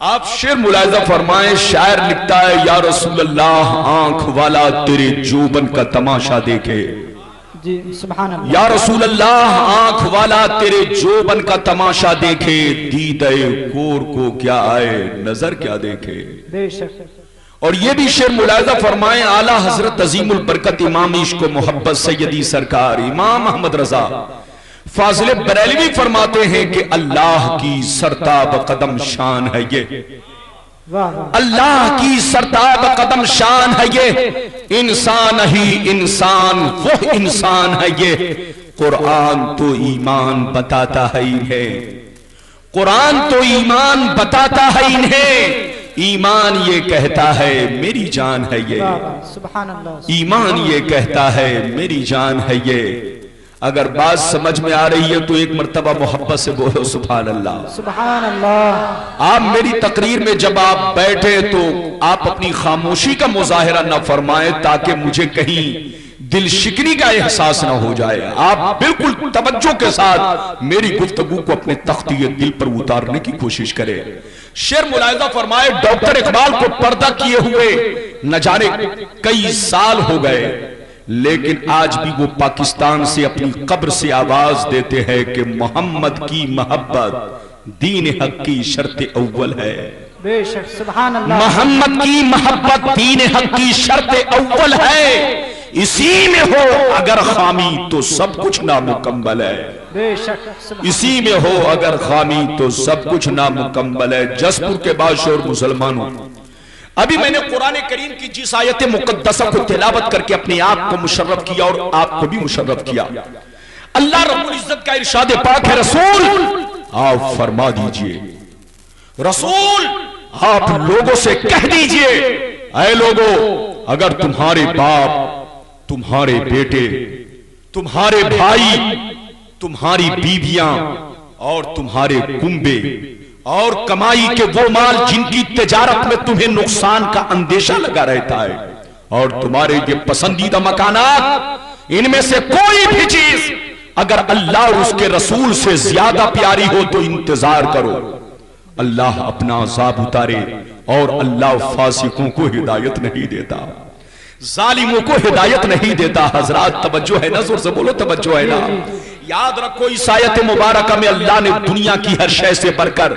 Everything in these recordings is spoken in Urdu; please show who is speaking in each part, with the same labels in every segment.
Speaker 1: آپ شعر ملاحظہ فرمائیں، شاعر لکھتا ہے یا رسول اللہ آنکھ والا تیرے جوبن کا تماشا دیکھے،
Speaker 2: جی سبحان اللہ،
Speaker 1: یا رسول اللہ آنکھ والا تیرے جوبن کا تماشا دیکھے، دیدے کور کو کیا آئے نظر کیا دیکھے۔
Speaker 2: بے شک۔
Speaker 1: اور یہ بھی شعر ملاحظہ فرمائیں، اعلیٰ حضرت عظیم البرکت امام عشق و محبت سیدی سرکار امام احمد رضا فاضل بریلوی فرماتے ہیں کہ اللہ کی سرتاب قدم شان ہے یہ،
Speaker 2: واہ واہ،
Speaker 1: اللہ کی سرتاب قدم شان ہے یہ، انسان ہی انسان وہ انسان ہے یہ، قرآن تو ایمان بتاتا ہے انہیں، قرآن تو ایمان بتاتا ہے انہیں، ایمان یہ کہتا ہے میری جان ہے یہ،
Speaker 2: واہ واہ، سبحان اللہ،
Speaker 1: ایمان یہ کہتا ہے میری جان ہے یہ۔ اگر بات سمجھ میں آ رہی ہے تو ایک مرتبہ محبت سے بولو سبحان اللہ۔
Speaker 2: سبحان اللہ۔
Speaker 1: آپ میری تقریر میں جب آپ بیٹھے تو آپ اپنی خاموشی کا مظاہرہ نہ فرمائیں تاکہ مجھے کہیں دل شکنی کا احساس نہ ہو جائے، آپ بالکل توجہ کے ساتھ میری گفتگو کو اپنے تختی دل پر اتارنے کی کوشش کریں۔ شعر ملاحظہ فرمائے، ڈاکٹر اقبال کو پردہ کیے ہوئے نہ جانے کئی سال ہو گئے، لیکن آج بھی وہ پاکستان سے اپنی قبر سے آواز دیتے ہیں کہ محمد کی محبت دین حق کی شرط اول ہے،
Speaker 2: بے شک، سبحان اللہ،
Speaker 1: محمد کی محبت دین حق کی شرط اول ہے، اسی میں ہو اگر خامی تو سب کچھ نامکمل ہے،
Speaker 2: بے شک، سبحان،
Speaker 1: اسی میں ہو اگر خامی تو سب کچھ نامکمل ہے۔ جسپور کے بادشاہ مسلمانوں، ابھی میں نے قرآن کریم کی جس آیت مقدسہ کو تلاوت کر کے اپنے آپ کو مشرف کیا اور آپ کو بھی مشرف کیا، اللہ رب العزت کا ارشاد پاک ہے، رسول آپ فرما دیجئے، رسول آپ لوگوں سے کہہ دیجئے، اے لوگو اگر تمہارے باپ، تمہارے بیٹے، تمہارے بھائی، تمہاری بیویاں اور تمہارے کنبے اور کمائی کے وہ مال جن کی تجارت میں تمہیں نقصان کا اندیشہ لگا رہتا ہے، اور تمہارے یہ پسندیدہ مکانات، ان میں سے کوئی بھی چیز اگر اللہ اور اس کے رسول سے زیادہ پیاری ہو تو انتظار کرو، اللہ اپنا عذاب اتارے، اور اللہ فاسقوں کو ہدایت نہیں دیتا، ظالموں کو ہدایت نہیں دیتا۔ حضرات توجہ ہے نا، زور سے بولو توجہ ہے نا۔ یاد رکھو اس آیت مبارکہ میں اللہ نے دنیا کی ہر شے سے بڑھ کر،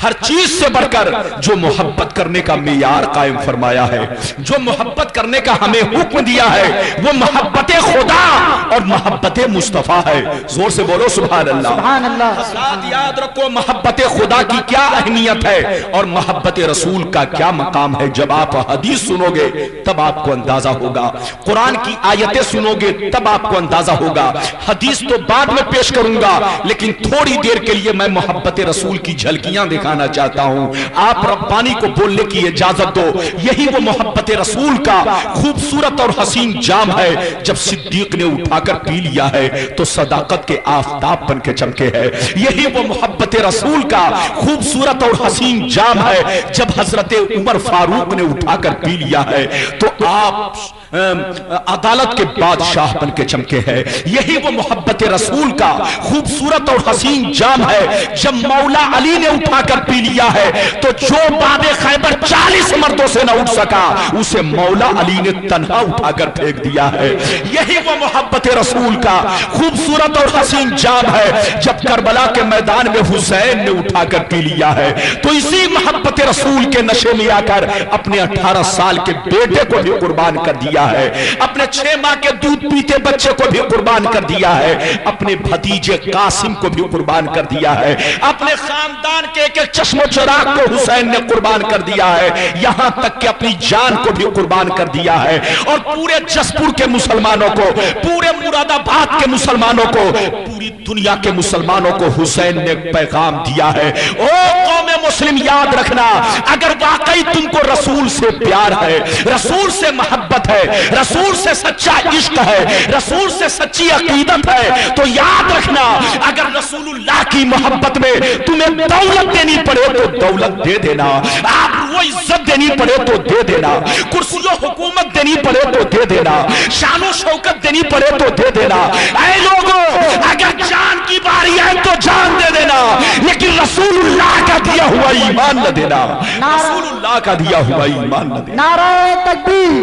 Speaker 1: ہر چیز سے بڑھ کر جو محبت کرنے کا معیار قائم فرمایا ہے، جو محبت کرنے کا ہمیں حکم دیا ہے، وہ محبت خدا اور محبت مصطفیٰ ہے۔ زور سے بولو سبحان اللہ۔
Speaker 2: سبحان اللہ۔
Speaker 1: حضرات یاد رکھو محبت خدا کی کیا اہمیت ہے اور محبت رسول کا کیا مقام ہے۔ جب آپ حدیث سنو گے تب آپ کو اندازہ ہوگا، قرآن کی آیتیں سنو گے تب آپ کو اندازہ ہوگا۔ حدیث تو بعد میں پیش کروں گا، لیکن تھوڑی دیر کے لیے میں محبت رسول کی جھلکیاں دکھانا چاہتا ہوں۔ آپ ربانی کو بولنے کی اجازت دو۔ یہی وہ محبت رسول کا خوبصورت اور حسین جام ہے، جب صدیق نے اٹھا کر پی لیا ہے تو صداقت کے آفتاب بن کے چمکے ہے۔ یہی وہ محبت رسول کا خوبصورت اور حسین جام ہے، جب حضرت عمر فاروق نے اٹھا کر پی لیا ہے تو آپ عدالت کے بادشاہ بن کے چمکے ہے۔ یہی وہ محبت رسول کا خوبصورت اور حسین جام ہے، جب مولا علی نے اٹھا کر پی لیا ہے تو جو باب خیبر 40 مردوں سے نہ اٹھ سکا اسے مولا علی نے تنہا اٹھا کر پھینک دیا ہے۔ یہی وہ محبت رسول کا خوبصورت اور حسین جام ہے، جب کربلا کے میدان میں حسین نے اٹھا کر پی لیا ہے تو اسی محبت رسول کے نشے میں آ کر اپنے 18 سال کے بیٹے کو بھی قربان کر دیا ہے، اپنے 6 ماہ کے دودھ پیتے بچے کو بھی قربان کر دیا ہے، اپنے بھتیجے قاسم کو بھی قربان کر دیا ہے، اپنے خاندان کے ایک ایک چشم و چراغ کو حسین نے قربان کر دیا ہے، یہاں تک کہ اپنی جان کو بھی قربان کر دیا ہے۔ اور پورے جسپور کے مسلمانوں کو، پورے مراد آباد کے مسلمانوں کو، پوری دنیا کے مسلمانوں کو حسین نے پیغام دیا ہے، او قوم مسلم یاد رکھنا، اگر واقعی تم کو رسول سے پیار ہے، رسول سے محبت ہے، رسول سے سچا عشق ہے، رسول سے سچی عقیدت ہے، تو یاد رکھنا اگر رسول اللہ کی محبت میں تمہیں دولت دینی پڑے تو دولت دے دینا، آپ وہ عزت دینی پڑے تو دے دینا, کرسی و حکومت دینی پڑے تو دے دینا, شان و شوکت دینی پڑے تو دے دینا. اے لوگوں, اگر جان کی باری ہے تو جان دے دینا, لیکن رسول اللہ کا دیا ہوا ایمان نہ دینا, رسول اللہ کا دیا ہوا ایمان نہ دینا.
Speaker 2: نعرہ تکبیر,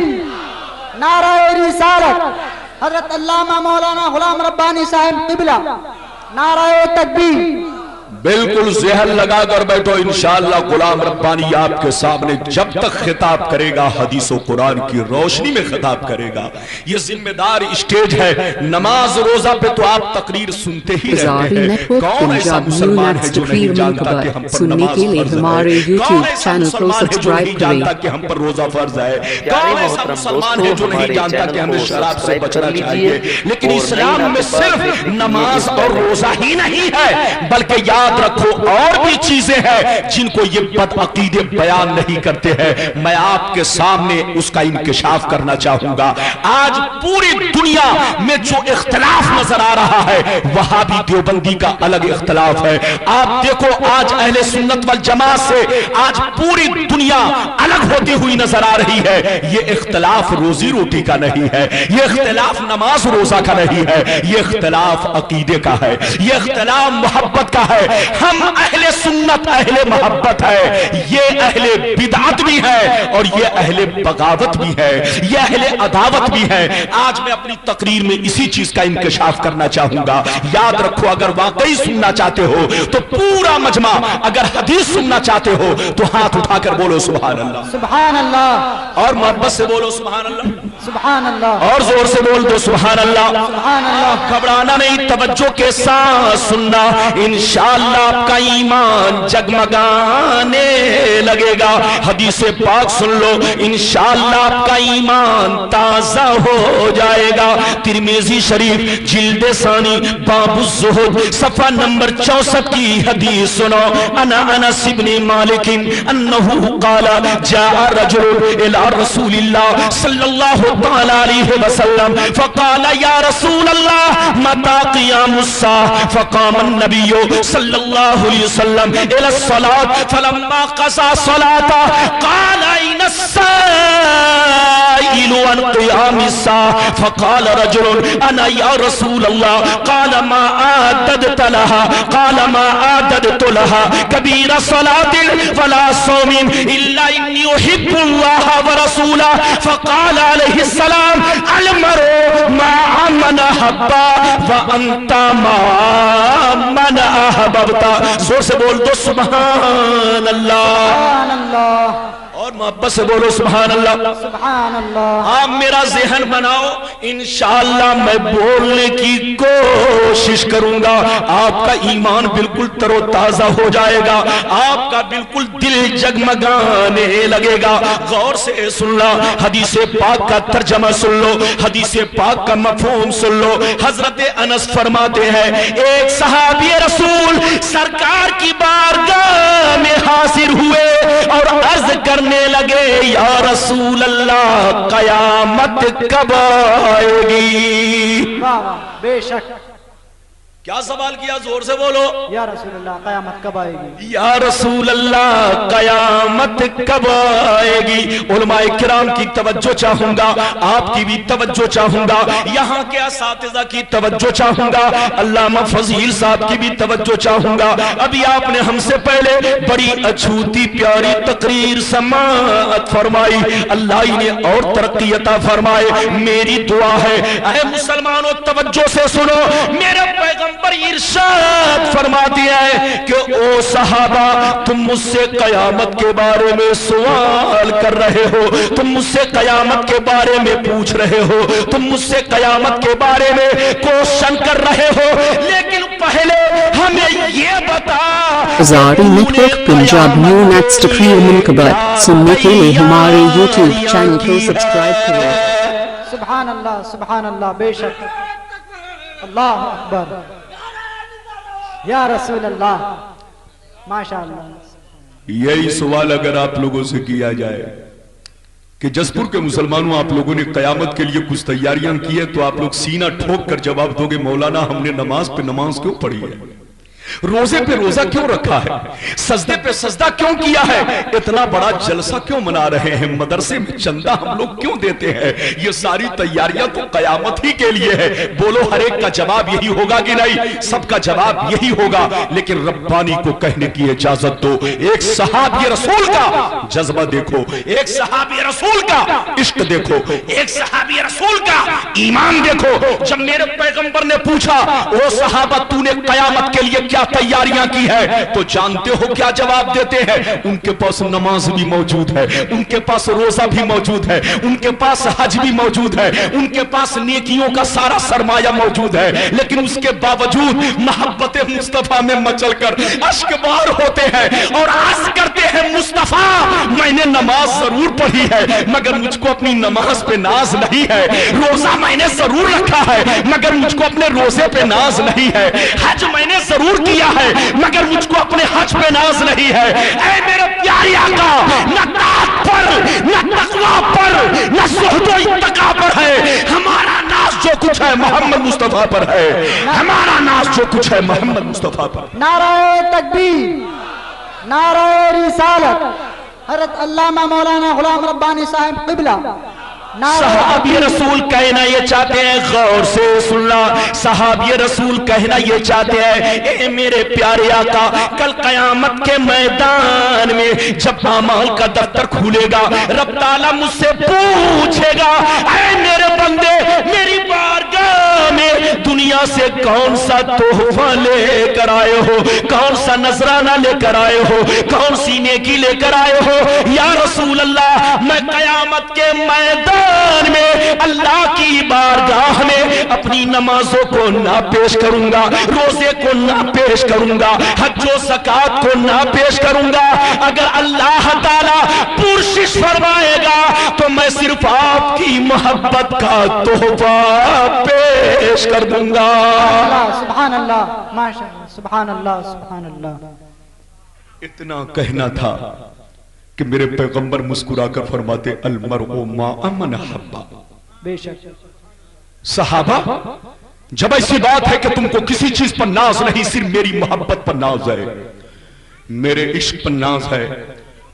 Speaker 2: نعرہ رسالت, حضرت علامہ مولانا غلام ربانی صاحب قبلہ, نعرہ تکبیر.
Speaker 1: بالکل ذہن لگا کر بیٹھو, انشاءاللہ غلام ربانی آپ کے سامنے جب تک خطاب کرے گا حدیث و قرآن کی روشنی میں خطاب کرے گا. یہ ذمہ دار اسٹیج ہے. نماز روزہ پہ تو آپ تقریر سنتے ہی رہتے ہیں. کون ایسا مسلمان ہے جو نہیں جانتا کہ ہم پر نماز فرض ہے؟ کون ایسا مسلمان ہے جو نہیں جانتا کہ ہم پر روزہ فرض ہے؟ کون ایسا مسلمان ہے جو نہیں جانتا کہ ہمیں شراب سے بچنا چاہیے؟ لیکن اسلام میں صرف نماز اور روزہ ہی نہیں ہے, بلکہ یاد رکھو اور بھی چیزیں ہیں جن کو یہ بد عقیدے بیان نہیں کرتے ہیں. میں آپ کے سامنے اس کا انکشاف کرنا چاہوں گا. آج پوری دنیا میں جو اختلاف نظر آ رہا ہے, وہابی دیوبندی کا الگ اختلاف ہے. آپ دیکھو آج اہل سنت والجماعت سے آج پوری دنیا الگ ہوتی ہوئی نظر آ رہی ہے. یہ اختلاف روزی روٹی کا نہیں ہے, یہ اختلاف نماز روزہ کا نہیں ہے, یہ اختلاف عقیدے کا ہے, یہ اختلاف محبت کا ہے. ہم اہل سنت اہل محبت ہے, یہ اہل بدعت بھی ہے اور یہ اہل بغاوت بھی ہے, یہ اہل عداوت بھی ہے. آج میں اپنی تقریر میں اسی چیز کا انکشاف کرنا چاہوں گا. یاد رکھو, اگر واقعی سننا چاہتے ہو تو پورا مجمع, اگر حدیث سننا چاہتے ہو تو ہاتھ اٹھا کر بولو سبحان اللہ,
Speaker 2: سبحان اللہ,
Speaker 1: اور محبت سے بولو سبحان اللہ,
Speaker 2: سبحان اللہ,
Speaker 1: اور زور سے بول دو سبحان اللہ.
Speaker 2: سبحان اللہ.
Speaker 1: گھبرانا نہیں, توجہ کے ساتھ سننا. انشاءاللہ آپ کا ایمان جگمگانے لگے گا. حدیث پاک سن لو, انشاءاللہ آپ کا ایمان تازہ ہو جائے گا. ترمذی شریف جلد ثانی باب الزہد صفحہ نمبر 64 کی حدیث سنو. انا انس بن مالک انہ قال جاء رجل الى رسول اللہ صلی اللہ تعالی علیہ وسلم فقال یا رسول اللہ متى قیام الساعة فقام النبی صلی اللہ علیہ وسلم الى الصلاة فلما قضى صلاة قال اين السائل عن قیام الساعة فقال رجل انا یا رسول اللہ قال ما اعددت لها قال ما اعددت لها كبير صلاة ولا صوم الا اني احب الله ورسوله فقال عليه السلام المرء مع من احب وانت مع من احببت. زور سے بول دو سبحان اللہ,
Speaker 2: سبحان اللہ,
Speaker 1: اور محبت سے بولو سبحان اللہ,
Speaker 2: سبحان اللہ.
Speaker 1: آپ میرا ذہن بناؤ, انشاءاللہ میں بولنے کی کوشش کروں گا. آپ کا ایمان بالکل تر و تازہ ہو جائے گا, آپ کا بالکل دل جگمگانے لگے گا. غور سے سن لو, حدیث پاک کا ترجمہ سن لو, حدیث پاک کا مفہوم سن لو. حضرت انس فرماتے ہیں ایک صحابی رسول سرکار کی بارگاہ میں حاضر ہوئے اور عرض کرنے لگے یا رسول اللہ قیامت کب آئے گی؟
Speaker 2: بے شک.
Speaker 1: کیا سوال کیا؟ زور سے بولو.
Speaker 2: یا رسول اللہ قیامت کب آئے گی؟
Speaker 1: یا رسول اللہ قیامت کب آئے گی؟ علماء کرام کی توجہ چاہوں گا, آپ کی بھی توجہ چاہوں گا, یہاں کے اساتذہ کی توجہ چاہوں گا, علامہ فضیل صاحب کی بھی توجہ چاہوں گا. ابھی آپ نے ہم سے پہلے بڑی اچھوتی پیاری تقریر سماعت فرمائی, اللہ انہیں اور ترقی عطا فرمائے. میری دعا ہے اے مسلمانوں توجہ سے سنو, میرے پیغمبر ارشاد فرما دیا ہے کہ او صحابہ تم مجھ سے قیامت کے بارے میں سوال کر رہے ہو, تم مجھ سے قیامت کے بارے میں پوچھ رہے ہو, تم مجھ سے قیامت کے بارے میں کوشچن کر رہے ہو, لیکن پہلے ہمیں یہ بتا.
Speaker 3: ازاری نیٹ ورک پنجاب نیو نیٹس تقریر منقبت سننے کے لیے ہمارے یوٹیوب چینل کو سبسکرائب کریں.
Speaker 2: سبحان اللہ, سبحان اللہ, بے شک. اللہ اکبر, یا رسول اللہ, ماشاءاللہ.
Speaker 1: یہی سوال اگر آپ لوگوں سے کیا جائے کہ جسپور کے مسلمانوں آپ لوگوں نے قیامت کے لیے کچھ تیاریاں کی ہے, تو آپ لوگ سینہ ٹھوک کر جواب دو گے مولانا ہم نے نماز پہ نماز کیوں پڑھی ہے, روزے پہ روزہ کیوں رکھا ہے؟ سجدے پہ سجدہ کیوں کیا ہے؟ اتنا بڑا جلسہ کیوں منا رہے ہیں؟ مدرسے میں چندہ ہم لوگ کیوں دیتے ہیں؟ یہ ساری تیاریاں تو قیامت ہی کے لیے ہے۔ بولو ہر ایک کا جواب یہی ہوگا کہ نہیں؟ سب کا جواب یہی ہوگا، لیکن ربانی کو کہنے کی اجازت دو۔ ایک صحابی رسول کا جذبہ دیکھو، ایک صحابی رسول کا عشق دیکھو، ایک صحابی رسول کا ایمان دیکھو۔ جب میرے پیغمبر نے پوچھا او صحابہ تو نے قیامت کے لیے کیا تیاریاں کی ہے، تو جانتے ہو کیا جواب دیتے ہیں؟ ان کے پاس نماز بھی موجود ہے، ان کے پاس روزہ بھی موجود ہے، ان کے پاس حج بھی موجود ہے، ان کے پاس نیکیوں کا سارا سرمایہ موجود ہے، لیکن اس کے باوجود محبت مصطفیٰ میں مچل کر اشک بار ہوتے ہیں اور عرض کرتے ہیں مصطفیٰ میں نے نماز ضرور پڑھی ہے مگر مجھ کو اپنی نماز پہ ناز نہیں ہے، روزہ میں نے ضرور رکھا ہے مگر مجھ کو اپنے روزے پہ ناز نہیں ہے، حج میں نے ضرور کیا ہے مگر مجھ کو اپنے حج پہ ناز نہیں ہے۔ اے میرے پیارے آقا، نہ طاعت پر، نہ تقویٰ پر، نہ زہد و اتقیٰ پر ہے، ہمارا ناز جو کچھ ہے محمد مصطفیٰ پر ہے، ہمارا ناز جو کچھ ہے محمد مصطفیٰ پر۔
Speaker 2: نعرہ تکبیر، نعرہ رسالت، حضرت علامہ مولانا غلام ربانی صاحب قبلہ۔
Speaker 1: صحابی رسول کہنا یہ چاہتے ہیں، غور سے سننا، صحابی رسول کہنا یہ چاہتے ہیں اے میرے پیارے آقا، کل قیامت کے میدان میں جب اعمال کا دفتر کھولے گا، رب تعالیٰ مجھ سے پوچھے گا اے میرے بندے میری بارگاہ میں دنیا سے کون سا تحفہ لے کر آئے ہو، کون سا نذرانہ لے کر آئے ہو، کون سی نیکی لے کر آئے ہو؟ یا رسول اللہ میں قیامت کے میدان میں اللہ کی بارگاہ میں اپنی نمازوں کو نہ پیش کروں گا، روزے کو نہ پیش کروں گا، حج و زکات کو نہ پیش کروں گا۔ اگر اللہ تعالیٰ پرشش فرمائے گا تو میں صرف آپ کی محبت کا تحفہ پیش کر دوں گا۔
Speaker 2: سبحان اللہ، ماشاء اللہ، سبحان اللہ، سبحان اللہ۔
Speaker 1: اتنا کہنا تھا کہ میرے پیغمبر مسکرا کر فرماتے المرء ما من حبا۔
Speaker 2: بے شک
Speaker 1: صحابہ جب ایسی بات ہے کہ تم کو کسی چیز پر ناز نہیں، صرف میری محبت پر ناز ہے، میرے عشق پر ناز ہے،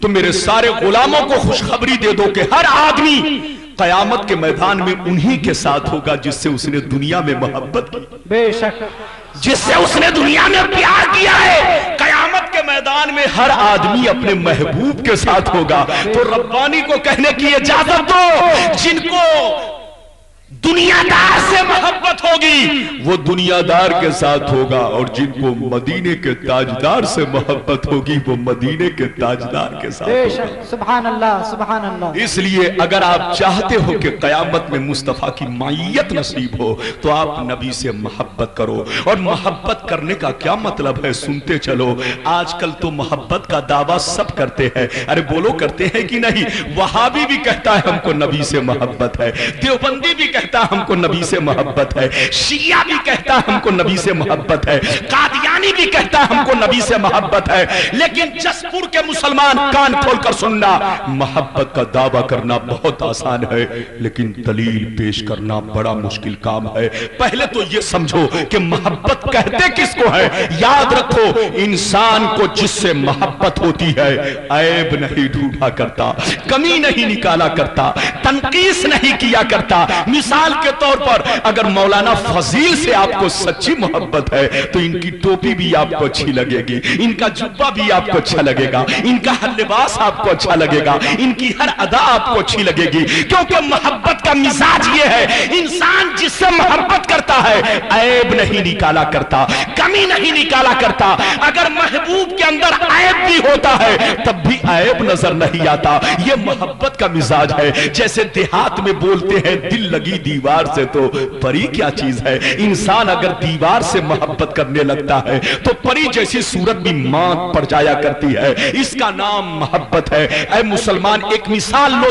Speaker 1: تو میرے سارے غلاموں کو خوشخبری دے دو کہ ہر آدمی قیامت کے میدان میں انہی کے ساتھ ہوگا جس سے اس نے دنیا میں محبت کی،
Speaker 2: بے شک
Speaker 1: جس سے اس نے دنیا میں پیار کیا ہے۔ قیامت کے میدان میں ہر آدمی اپنے محبوب کے ساتھ ہوگا۔ تو ربانی کو کہنے کی اجازت دو، جن کو دنیا دار سے محبت ہوگی وہ دنیا دار کے ساتھ ہوگا، اور جن کو مدینے کے تاجدار سے محبت ہوگی وہ مدینے کے تاجدار کے ساتھ
Speaker 2: بے
Speaker 1: ہوگا۔
Speaker 2: شک سبحان اللہ، سبحان اللہ۔
Speaker 1: اس لیے اگر آپ چاہتے ہو کہ قیامت میں مصطفیٰ کی معیت نصیب ہو تو آپ نبی سے محبت کرو۔ اور محبت کرنے کا کیا مطلب ہے؟ سنتے چلو، آج کل تو محبت کا دعویٰ سب کرتے ہیں، ارے بولو کرتے ہیں کہ نہیں؟ وہابی بھی کہتا ہے ہم کو نبی سے محبت ہے، دیوبندی بھی کہتا ہم کو نبی سے محبت ہے، شیعہ بھی کہتا ہم کو نبی سے محبت ہے، قادیانی بھی کہتا ہم کو نبی سے محبت ہے، لیکن جسپور کے مسلمان کان کھول کر سننا، محبت کا دعویٰ کرنا بہت آسان ہے لیکن دلیل پیش کرنا بڑا مشکل کام ہے۔ پہلے تو یہ سمجھو کہ محبت کہتے کس کو ہے؟ یاد رکھو، انسان کو جس سے محبت ہوتی ہے عیب نہیں ڈھونڈا کرتا، کمی نہیں نکالا کرتا، تنقیس نہیں کیا کرتا۔ مثال کے طور پر اگر مولانا فضیل سے آپ کو سچی محبت ہے تو ان کی ٹوپی بھی آپ کو اچھی لگے گی، ان کا جبہ بھی آپ کو اچھا لگے گا، ان کا ہر لباس آپ کو اچھا لگے گا، ان کی ہر ادا آپ کو اچھی لگے گی، کیونکہ محبت کا مزاج یہ ہے انسان جس سے محبت کرتا ہے عیب نہیں نکالا کرتا، کمی نہیں نکالا کرتا۔ اگر محبوب کے اندر عیب بھی ہوتا ہے تب بھی عیب نظر نہیں آتا۔ یہ محبت کا مزاج ہے۔ جیسے دیہات میں بولتے ہیں دل لگی دیوار سے تو پری کیا چیز ہے؟ انسان اگر دیوار سے محبت کرنے لگتا ہے تو پری جیسی صورت بھی مات پڑ جایا کرتی ہے۔ اس کا نام محبت ہے۔ اے مسلمان ایک مثال لو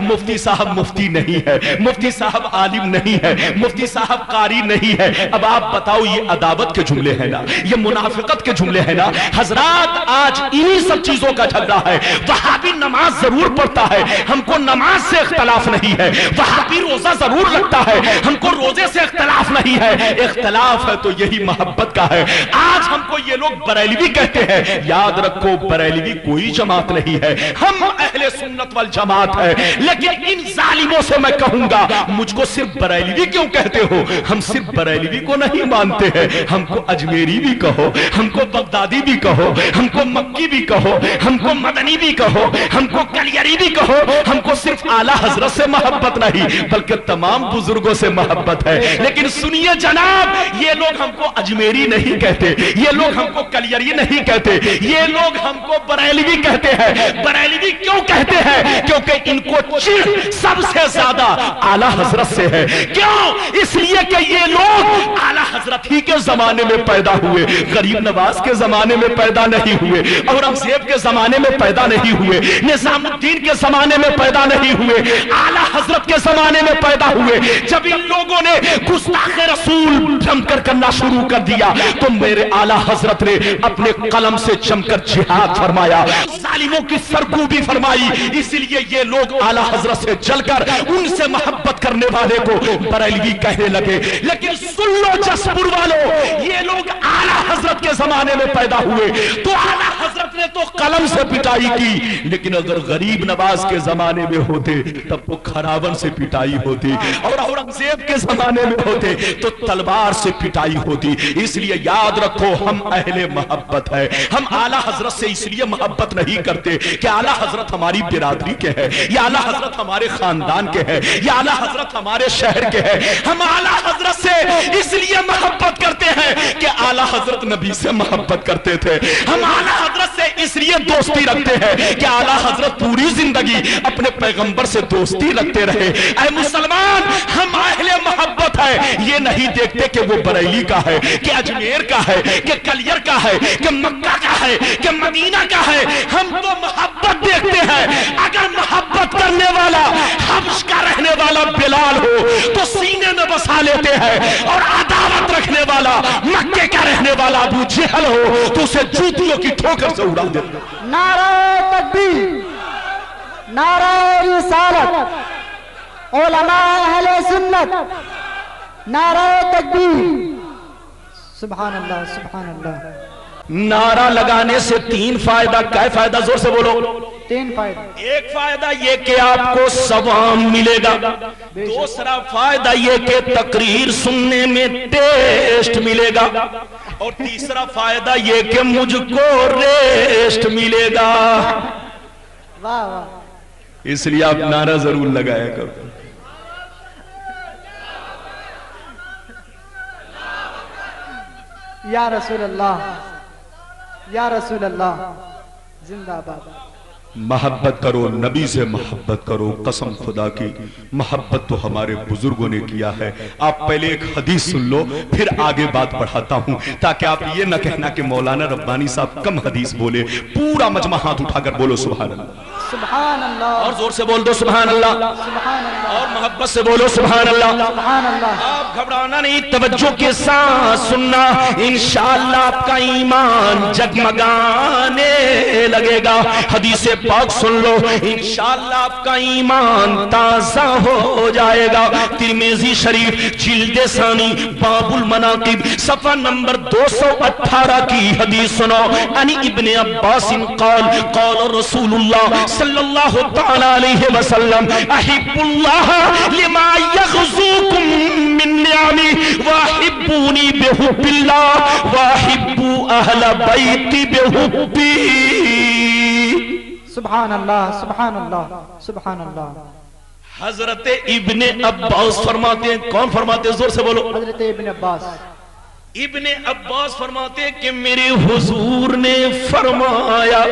Speaker 1: مفتی صاحب مفتی نہیں ہے، مفتی صاحب عالم نہیں ہے، مفتی صاحب قاری نہیں ہے۔ اب آپ بتاؤ یہ عداوت کے جملے ہیں نا، یہ منافقت کے جملے ہیں نا۔ حضرات آج انہی سب چیزوں کا جھگڑا ہے۔ وہابی نماز ضرور پڑھتا ہے، ہم کو نماز سے اختلاف نہیں ہے۔ وہابی روزہ ضرور رکھتا ہے، ہم کو روزے سے اختلاف نہیں ہے۔ اختلاف ہے تو یہی محبت کا ہے۔ آج ہم کو یہ لوگ بریلوی کہتے ہیں، یاد رکھو بریلوی کوئی جماعت نہیں ہے، ہم اہل سنت والجماعت ہے۔ لیکن ان ظالموں سے میں کہوں گا مجھ کو صرف بریلوی کیوں کہتے ہو؟ ہم صرف بریلوی کو نہیں مانتے ہیں، ہم کو اجمیری بھی کہو، ہم کو بغدادی بھی کہو، ہم کو مکی بھی کہو، ہم کو مدنی بھی کہو، ہم کو کلیری بھی کہو۔ ہم کو صرف اعلیٰ حضرت سے محبت نہیں بلکہ تمام بزرگوں سے محبت ہے۔ لیکن سنیے جناب، یہ لوگ ہم کو اجمیری نہیں کہتے، یہ لوگ ہم کو کلیری نہیں کہتے، یہ لوگ ہم کو بریلوی کہتے ہیں۔ بریلوی کیوں کہتے ہیں؟ کیونکہ ان کو چڑ سب سے زیادہ اعلیٰ حضرت سے ہے۔ کیوں؟ اس لیے کہ یہ لوگ اعلیٰ حضرت ہی کے زمانے میں پیدا ہوئے، غریب نواز کے زمانے میں پیدا نہیں ہوئے، اورنگزیب کے زمانے میں پیدا نہیں ہوئے، نظام الدین کے زمانے میں پیدا نہیں ہوئے، اعلیٰ حضرت کے زمانے میں پیدا ہوئے۔ جب ان لوگوں نے گستاخ رسول جم کر کرنا شروع کر دیا تو میرے اعلیٰ حضرت نے اپنے قلم سے جم کر جہاد فرمایا، ظالموں کی سرکوبی فرمائی۔ اس لیے یہ لوگ اعلیٰ حضرت سے جل کر ان سے محبت کرنے والے کو بریلوی کہنے لگے۔ لیکن سن لو جسپور والوں، یہ لوگ اعلیٰ حضرت کے زمانے میں پیدا ہوئے تو اعلیٰ حضرت نے تو قلم سے پٹائی کی، لیکن اگر غریب نواز کے زمانے میں ہوتے تب وہ کھراون سے پٹائی ہوتی، اور اورنگزیب کے زمانے میں ہوتے تو تلوار سے پٹائی ہوتی۔ اس لیے یاد رکھو ہم اہل محبت ہے۔ ہم اعلیٰ حضرت سے اس لیے محبت نہیں کرتے کہ اعلیٰ حضرت ہماری برادری کے ہے، یا اعلیٰ حضرت ہمارے خاندان کے ہے، یا اعلیٰ حضرت ہمارے شہر کے ہے۔ ہم اعلیٰ حضرت سے اس لیے محبت کرتے ہیں کہ اعلیٰ حضرت نبی سے محبت کرتے تھے۔ ہم اعلیٰ حضرت سے اس لیے دوستی رکھتے ہیں کہ اعلیٰ حضرت پوری زندگی اپنے پیغمبر سے دوستی رکھتے رہے۔ اے مسلمان، ہم اہل محبت ہے، یہ نہیں دیکھتے کہ وہ بریلی کا ہے، کہ اجمیر کا ہے، کہ کلیر کا ہے، کہ مکہ کا ہے، کہ مدینہ کا ہے۔ ہم تو محبت دیکھتے ہیں۔ اگر محبت کرنے والا حبش کا رہنے والا بلال ہو تو سینے میں بسا لیتے ہیں، اور عداوت رکھنے والا مکے کا رہنے والا ابو جہل ہو تو اسے جوتیوں کی ٹھوکر سے اڑا دیتے ہیں۔
Speaker 2: نعرہ تکبیر، نعرہ رسالت، علماء اہل سنت، نعرہ تکبیر، سبحان اللہ سبحان اللہ۔
Speaker 1: نعرہ لگانے سے تین فائدہ، کیا فائدہ؟ زور سے بولو۔
Speaker 2: تین فائدہ۔
Speaker 1: ایک فائدہ یہ کہ آپ کو ثواب ملے گا، دوسرا فائدہ یہ کہ تقریر سننے میں ٹیسٹ ملے گا، اور تیسرا فائدہ یہ کہ مجھ کو ریسٹ ملے گا۔
Speaker 2: واہ واہ۔
Speaker 1: اس لیے آپ نعرہ ضرور لگایا کرو۔
Speaker 2: یا رسول اللہ، یا رسول اللہ، زندہ باد۔
Speaker 1: محبت کرو، نبی سے محبت کرو۔ قسم خدا کی محبت تو ہمارے بزرگوں نے کیا ہے۔ آپ پہلے ایک حدیث سن لو پھر آگے بات بڑھاتا ہوں، تاکہ آپ یہ نہ کہنا کہ مولانا ربانی صاحب کم حدیث بولے۔ پورا مجمع ہاتھ اٹھا کر بولو سبحان اللہ،
Speaker 2: سبحان اللہ،
Speaker 1: اور زور سے بول دو سبحان اللہ،
Speaker 2: سبحان اللہ،
Speaker 1: اور محبت سے بولو سبحان اللہ۔
Speaker 2: سبحان اللہ۔
Speaker 1: آپ گھبرانا نہیں، توجہ کے ساتھ سننا، انشاءاللہ آپ کا ایمان جگمگانے لگے گا۔ حدیث پاک سن لو، انشاءاللہ آپ کا ایمان تازہ ہو جائے گا۔ ترمذی شریف جلد ثانی باب المناقب صفحہ نمبر 218 کی حدیث سنو۔ عن ابن عباس قال قال رسول اللہ صلی اللہ تعالی علیہ وسلم احب اللہ لما یغزوکم من نعمی واحبونی بحب اللہ واحبو اہل بیتی بحبی۔
Speaker 2: سبحان اللہ سبحان اللہ سبحان اللہ۔
Speaker 1: حضرت ابن عباس فرماتے ہیں، کون فرماتے ہیں؟ زور سے بولو۔
Speaker 2: حضرت ابن عباس،
Speaker 1: ابن عباس فرماتے ہیں کہ میرے حضور نے فرمایا،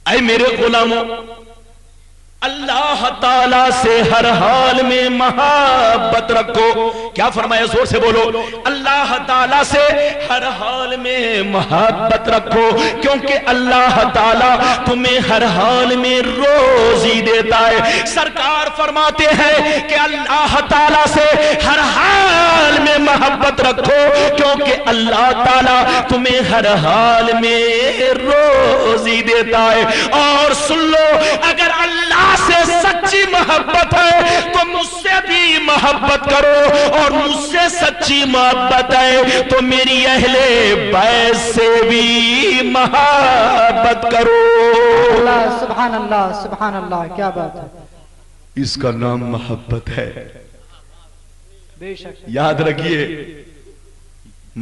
Speaker 1: اے میرے غلاموں، اللہ تعالیٰ سے ہر حال میں محبت رکھو. کیا فرمایا؟ زور سے بولو. اللہ تعالیٰ سے ہر حال میں محبت رکھو کیونکہ اللہ تعالیٰ تمہیں ہر حال میں روزی دیتا ہے. سرکار فرماتے ہیں کہ اللہ تعالیٰ سے ہر حال میں محبت رکھو کیونکہ اللہ تعالیٰ تمہیں ہر حال میں روزی دیتا ہے. اور سن لو، اگر اللہ سے سچی محبت ہے تو مجھ سے بھی محبت کرو، اور مجھ سے سچی محبت ہے تو میری اہل بیت سے بھی محبت کرو.
Speaker 2: اللہ سبحان اللہ سبحان اللہ، کیا بات ہے.
Speaker 1: اس کا نام محبت ہے.
Speaker 2: بے شک
Speaker 1: یاد رکھیے،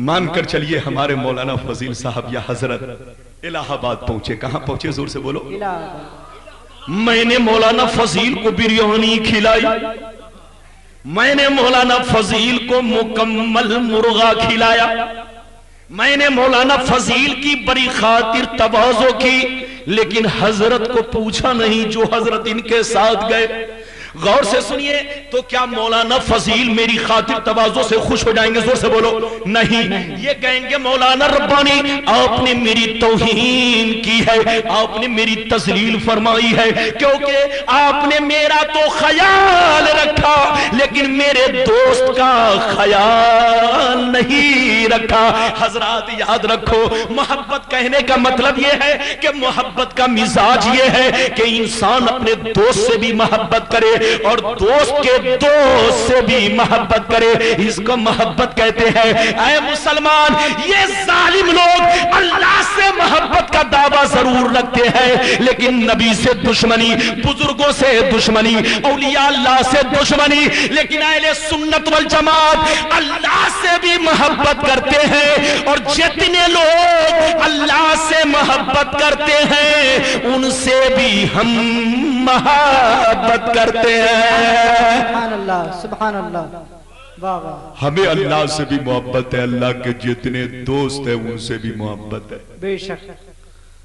Speaker 1: مان کر چلیے ہمارے مولانا فضیل صاحب یا حضرت الہ آباد پہنچے. کہاں پہنچے؟ زور سے بولو. میں نے مولانا فضیل کو بریانی کھلائی، میں نے مولانا فضیل کو مکمل مرغا کھلایا، میں نے مولانا فضیل کی بڑی خاطر تواضع کی، لیکن حضرت کو پوچھا نہیں جو حضرت ان کے ساتھ گئے. غور سے سنیے، تو کیا مولانا فضیل میری خاطر تواضع سے خوش ہو جائیں گے؟ زور سے بولو. نہیں، یہ کہیں گے مولانا ربانی آپ نے میری توہین کی ہے، آپ نے میری تذلیل فرمائی ہے، کیونکہ آپ نے میرا تو خیال رکھا لیکن میرے دوست کا خیال نہیں رکھا. حضرات یاد رکھو، محبت کہنے کا مطلب یہ ہے کہ محبت کا مزاج یہ ہے کہ انسان اپنے دوست سے بھی محبت کرے اور دوست کے دوست سے بھی محبت کرے. اس کو محبت کہتے ہیں. اے مسلمان، یہ ظالم لوگ اللہ سے محبت کا دعویٰ ضرور رکھتے ہیں لیکن نبی سے دشمنی، بزرگوں سے دشمنی، اولیاء اللہ سے دشمنی. لیکن اہل سنت والجماعت اللہ سے بھی محبت کرتے ہیں، اور جتنے لوگ اللہ سے محبت کرتے ہیں ان سے بھی ہم محبت کرتے ہیں.
Speaker 2: سبحان اللہ سبحان اللہ. واہ واہ.
Speaker 1: ہمیں اللہ سے بھی محبت ہے، اللہ کے جتنے دوست ہیں ان سے بھی محبت ہے.
Speaker 2: بے شک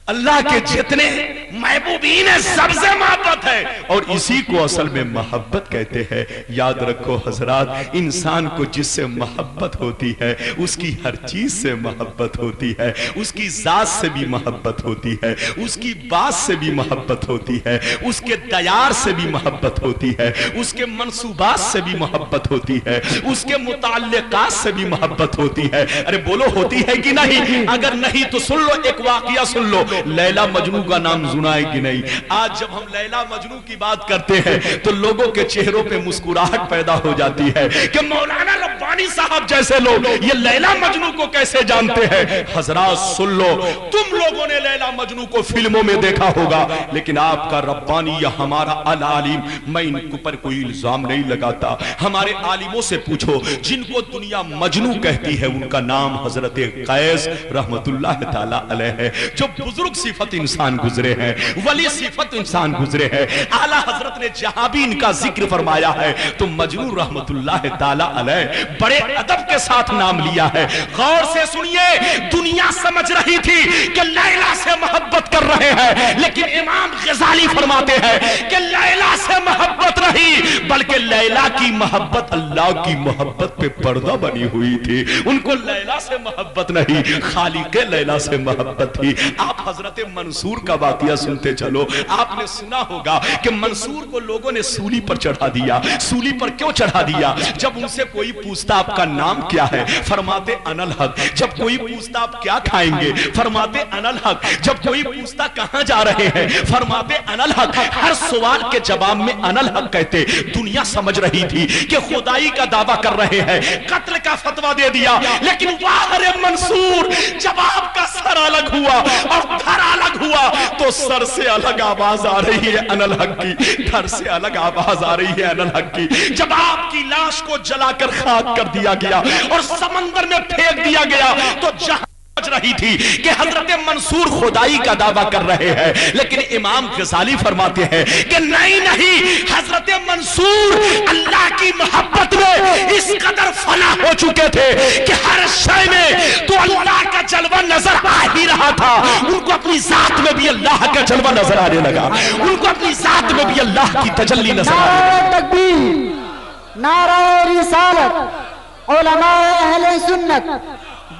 Speaker 1: اللہ کے جتنے محبوبین ہیں سب سے محبت ہے، اور اسی کو اصل میں محبت کہتے ہیں. یاد رکھو حضرات، انسان کو جس سے محبت ہوتی ہے اس کی ہر چیز سے محبت ہوتی ہے، اس کی ذات سے بھی محبت ہوتی ہے، اس کی بات سے بھی محبت ہوتی ہے، اس کے دیار سے بھی محبت ہوتی ہے، اس کے منصوبات سے بھی محبت ہوتی ہے، اس کے متعلقات سے بھی محبت ہوتی ہے. ارے بولو، ہوتی ہے کہ نہیں؟ اگر نہیں تو سن لو، ایک واقعہ سن لو. لیلا مجنو کا نام سنا ہے کہ نہیں؟ آج جب ہم لیلا مجنو کی بات کرتے ہیں تو لوگوں کے چہروں پہ مسکراہٹ پیدا ہو جاتی ہے کہ مولانا ربانی صاحب جیسے لوگ یہ لیلا مجنو کو کیسے جانتے ہیں. حضرات سن لو، تم لوگوں نے لیلا مجنو کو فلموں میں دیکھا ہوگا، لیکن آپ کا ربانی یا ہمارا العالم، میں ان پر کوئی الزام نہیں لگاتا، ہمارے عالموں سے پوچھو جن کو دنیا مجنو کہتی ہے ان کا نام حضرت قیس رحمت اللہ تعالی علیہ ہے. جو بزرگ صفت انسان گزرے ہیں، ولی صفت انسان گزرے ہیں، اعلیٰ حضرت نے جہاں بھی ان کا ذکر فرمایا ہے تو مجنون رحمت اللہ تعالی علیہ بڑے ادب کے ساتھ نام لیا ہے. غور سے سنیے، دنیا سمجھ رہی تھی کہ لیلا سے محبت کر رہے ہیں، لیکن امام غزالی فرماتے ہیں کہ لیلا سے محبت نہیں بلکہ لیلا کی محبت اللہ کی محبت پہ پردہ بنی ہوئی تھی. ان کو لیلا سے محبت نہیں، خالق لیلا سے محبت تھی. آپ حضرت منصور کا واقعہ سنتے چلو. آپ نے سنا ہوگا کہ منصور کو لوگوں نے سولی پر چڑھا دیا. سولی پر کیوں چڑھا دیا؟ جب ان سے کوئی پوچھتا آپ کا نام کیا ہے، فرماتے انا الحق. جب کوئی پوچھتا آپ کیا کھائیں گے، فرماتے انا الحق. جب کوئی پوچھتا کہاں جا رہے ہیں، فرماتے انا الحق. ہر سوال کے جواب میں انا الحق کہتے. دنیا سمجھ رہی تھی کہ خدائی کا دعویٰ کر رہے ہیں، قتل کا فتویٰ دے دیا. لیکن واہ رے منصور، جب آپ کا سر الگ ہوا اور دھر الگ ہوا تو سر سے الگ آواز آ رہی ہے انا الحق کی، دھر سے الگ آواز آ رہی ہے انا الحق کی. جب آپ کی لاش کو جلا کر خاک کر دیا گیا اور سمندر میں پھینک دیا گیا تو جہاں رہی تھی کہ حضرت منصور خدائی کا دعویٰ کر رہے ہیں، لیکن امام غزالی فرماتے ہیں کہ نہیں، حضرت منصور اللہ کی محبت میں اس قدر فنا ہو چکے تھے کہ ہر شے میں تو اللہ کا جلوہ نظر آ ہی رہا تھا، ان کو اپنی ذات میں بھی اللہ کا جلوہ نظر آنے لگا، ان کو اپنی ذات میں بھی اللہ کی تجلی نظر آنے لگا۔
Speaker 2: نعرہ تکبیر، نعرہ رسالت، علماء اہل سنت،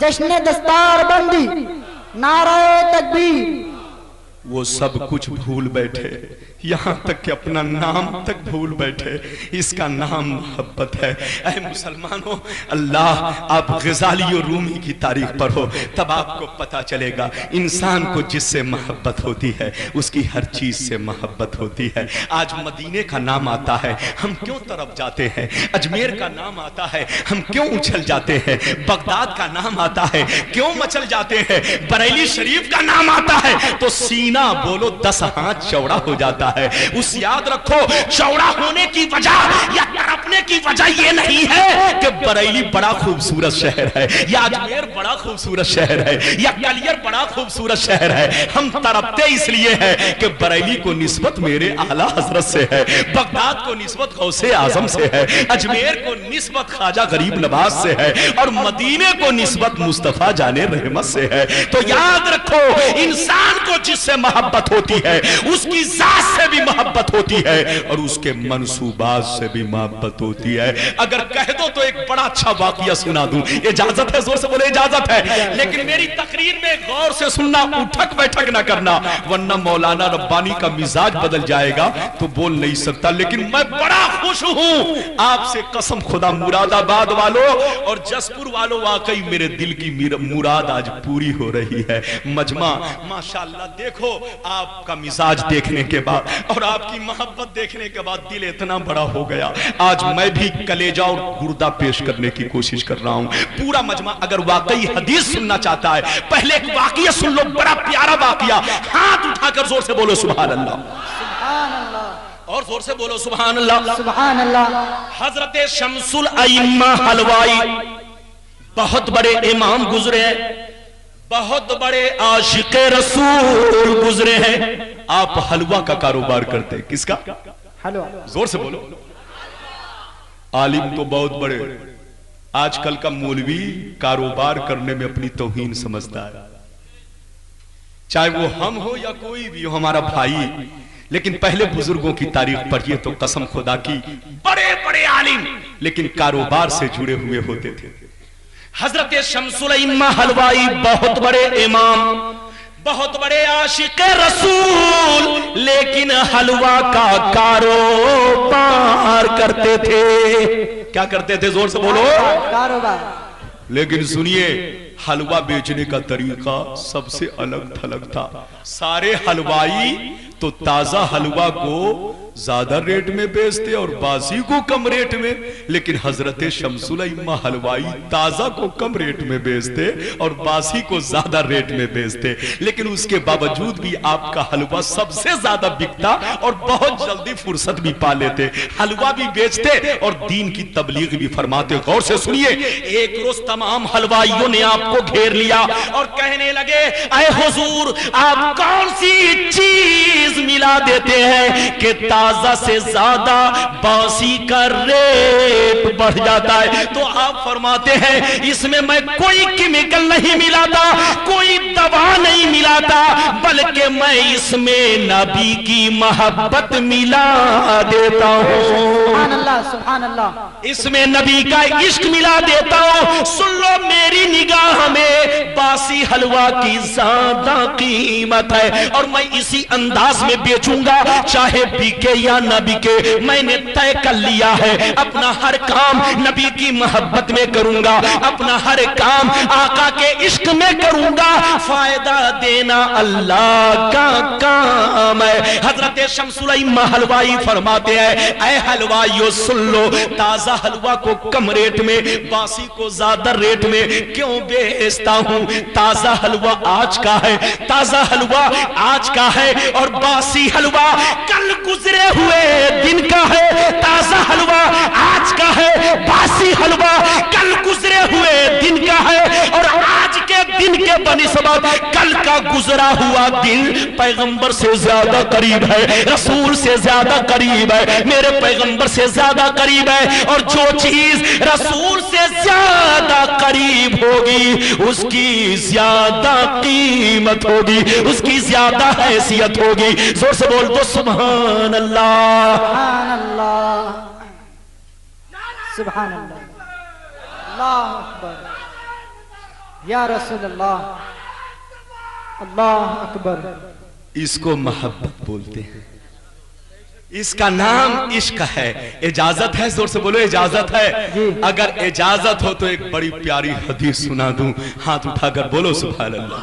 Speaker 2: جشن دستار بندی، نعرہ تکبیر۔
Speaker 1: وہ سب کچھ بھول بیٹھے، یہاں تک کہ اپنا نام تک بھول بیٹھے، اس کا نام محبت ہے۔ اے مسلمانوں، اللہ آپ غزالی و رومی کی تاریخ پڑھو، تب آپ کو پتا چلے گا انسان کو جس سے محبت ہوتی ہے اس کی ہر چیز سے محبت ہوتی ہے۔ آج مدینے کا نام آتا ہے ہم کیوں طرف جاتے ہیں، اجمیر کا نام آتا ہے ہم کیوں اچھل جاتے ہیں، بغداد کا نام آتا ہے کیوں مچل جاتے ہیں، بریلی شریف کا نام آتا ہے تو سینہ بولو 10 ہاتھ چوڑا ہو جاتا ہے۔ اس یاد رکھو، چوڑا ہونے کی وجہ یا تڑپنے کی وجہ یہ نہیں ہے کہ بریلی بڑا خوبصورت شہر ہے یا اجمیر بڑا خوبصورت شہر ہے یا گلیئر بڑا خوبصورت شہر ہے، ہم تڑپتے اس لیے ہیں کہ بریلی کو نسبت میرے اعلیٰ حضرت سے ہے، بغداد کو نسبت غوث اعظم سے ہے، اجمیر کو نسبت خواجہ غریب نواز سے ہے اور مدینے کو نسبت مصطفیٰ جان رحمت سے ہے۔ تو یاد رکھو، انسان کو جس سے محبت ہوتی ہے اس کی ذات سے بھی محبت ہوتی ہے اور اس کے منصوبات سے بھی محبت ہوتی ہے۔ اگر کہہ دو تو ایک بڑا اچھا واقعہ سنا دوں، اجازت ہے؟ زور سے بولے اجازت ہے، لیکن میری تقریر میں غور سے سننا، اٹھک بیٹھک نہ کرنا، ورنہ مولانا ربانی کا مزاج بدل جائے گا تو بول نہیں سکتا۔ لیکن میں بڑا خوش ہوں آپ سے، قسم خدا، مراد آباد والوں اور جسپور والوں، واقعی میرے دل کی مراد آج پوری ہو رہی ہے۔ مجمع ماشاءاللہ، دیکھو آپ کا مزاج دیکھنے کے بعد اور آپ کی محبت دیکھنے کے بعد دل اتنا بڑا ہو گیا، آج میں بھی کلیجہ اور گردہ پیش کرنے کی کوشش کر رہا ہوں۔ پورا مجمع اگر واقعی حدیث سننا چاہتا ہے، پہلے ایک واقعہ سن لو، بڑا پیارا واقعہ، ہاتھ اٹھا کر زور سے بولو سبحان اللہ،
Speaker 2: سبحان اللہ،
Speaker 1: اور زور سے بولو سبحان اللہ،
Speaker 2: سبحان اللہ۔
Speaker 1: حضرت شمس الائمہ حلوائی بہت بڑے امام گزرے ہیں، بہت بڑے عاشق رسول گزرے ہیں۔ آپ حلوہ کا کاروبار کرتے ہیں، کس کا؟
Speaker 2: حلوہ،
Speaker 1: زور سے بولو۔ عالم تو بہت بڑے، آج کل کا مولوی کاروبار کرنے میں اپنی توہین سمجھتا ہے، چاہے وہ ہم ہو یا کوئی بھی ہو، ہمارا بھائی۔ لیکن پہلے بزرگوں کی تاریخ پڑھیے تو قسم خدا کی بڑے بڑے عالم لیکن کاروبار سے جڑے ہوئے ہوتے تھے۔ حضرت شمس الائمہ حلوائی بہت بڑے امام، بہت بڑے عاشق رسول، لیکن حلوہ کا کاروبار کرتے تھے۔ کیا کرتے تھے؟ زور سے بولو۔
Speaker 2: کاروبار۔
Speaker 1: لیکن سنیے، حلوہ بیچنے کا طریقہ سب سے الگ تھلگ تھا۔ سارے حلوائی تو تازہ حلوہ کو زیادہ ریٹ میں بیچتے اور باسی کو کم ریٹ میں، لیکن حضرت شمس الائمہ حلوائی تازہ کو کم ریٹ میں بیچتے اور باسی کو زیادہ ریٹ میں بیچتے، لیکن اس کے باوجود بھی آپ کا حلوہ سب سے زیادہ بکتا اور بہت جلدی فرصت بھی پا لیتے، حلوہ بھی بیچتے اور دین کی تبلیغ بھی فرماتے۔ غور سے سنیے، ایک روز تمام حلوائیوں نے آپ کو گھیر لیا اور کہنے لگے، اے حضور، آپ کون سی چیز ملا دیتے ہیں کہ تازہ سے زیادہ باسی کا ریٹ بڑھ جاتا ہے؟ تو آپ فرماتے ہیں، اس میں میں کوئی کیمیکل نہیں ملاتا، کوئی دوا نہیں ملاتا، بلکہ میں اس میں نبی کی محبت ملا دیتا ہوں۔
Speaker 2: سبحان اللہ، سبحان اللہ۔
Speaker 1: اس میں نبی کا عشق ملا دیتا ہوں۔ سن لو، میری نگاہ میں باسی حلوہ کی زیادہ قیمت ہے اور میں اسی انداز میں بیچوں گا، چاہے بکے یا نہ بکے۔ میں نے طے کر لیا ہے، اپنا ہر کام نبی کی محبت میں کروں گا، اپنا ہر کام آقا کے عشق میں کروں گا، فائدہ دینا اللہ کا کام ہے۔ حضرت شمس الائمہ حلوائی فرماتے ہیں، اے حلوائیو سن لو، تازہ حلوہ کو کم ریٹ میں، باسی کو زیادہ ریٹ میں کیوں بیچتا ہوں؟ تازہ حلوہ آج کا ہے، تازہ حلوہ آج کا ہے اور باسی حلوہ کل گزرے ہوئے دن کا ہے۔ تازہ حلوہ آج کا ہے، باسی حلوہ کل گزرے ہوئے دن کا ہے اور آج کے دن کے بنسبت کل کا گزرا ہوا دن پیغمبر سے زیادہ قریب ہے، رسول سے زیادہ قریب ہے، میرے پیغمبر سے زیادہ قریب ہے، اور جو چیز رسول سے زیادہ قریب ہوگی اس کی زیادہ قیمت ہوگی، اس کی زیادہ حیثیت ہوگی۔ زور سے بول دو سبحان اللہ،
Speaker 2: سبحان اللہ، سبحان اللہ، اللہ اکبر، یا رسول اللہ، اللہ اکبر۔
Speaker 1: اس کو محبت بولتے ہیں، اس کا نام عشق ہے۔ اجازت ہے؟ زور سے بولو اجازت ہے؟ اگر اجازت ہو تو ایک بڑی پیاری حدیث سنا دوں، ہاتھ اٹھا کر بولو سبحان اللہ،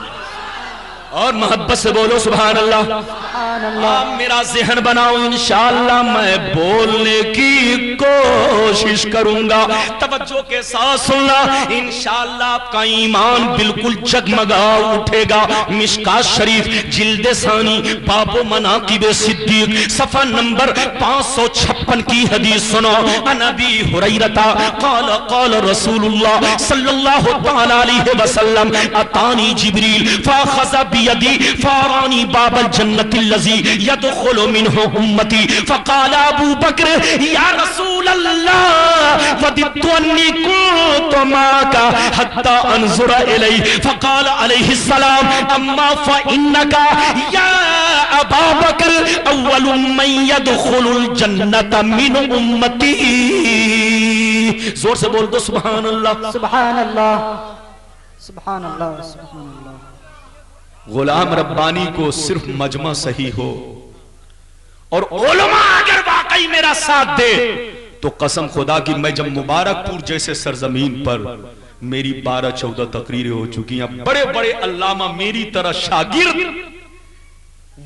Speaker 1: اور محبت سے بولو سبحان اللہ۔
Speaker 2: سبحان اللہ،
Speaker 1: آپ میرا ذہن بناؤ، انشاءاللہ میں بولنے کی کوشش کروں گا، توجہ کے ساتھ سننا، انشاءاللہ آپ کا ایمان بالکل جگمگا اٹھے گا۔ مشکات شریف جلد ثانی باب مناقب صدیق صفحہ نمبر 556 کی حدیث سنو۔ عن ابی ہریرہ قال قال رسول اللہ صلی اللہ تعالی علیہ وسلم اتانی جبریل فاخذ بیدی فارانی باب الجنت الذی يدخل منه امتی فقال ابو بکر یا رسول اللہ وددت انی کنت معک حتی انظر الی فقال علیہ السلام اما فإنک یا ابا بکر اول من يدخل الجنت من امتی۔ زور سے بول دو سبحان اللہ،
Speaker 2: سبحان اللہ، سبحان اللہ، سبحان اللہ۔
Speaker 1: غلام ربانی کو صرف مجمع صحیح ہو اور علماء اگر واقعی میرا ساتھ دے تو قسم خدا کی میں جب مبارک پور جیسے سرزمین پر میری 12-14 تقریریں ہو چکی ہیں، بڑے بڑے علامہ میری طرح شاگرد،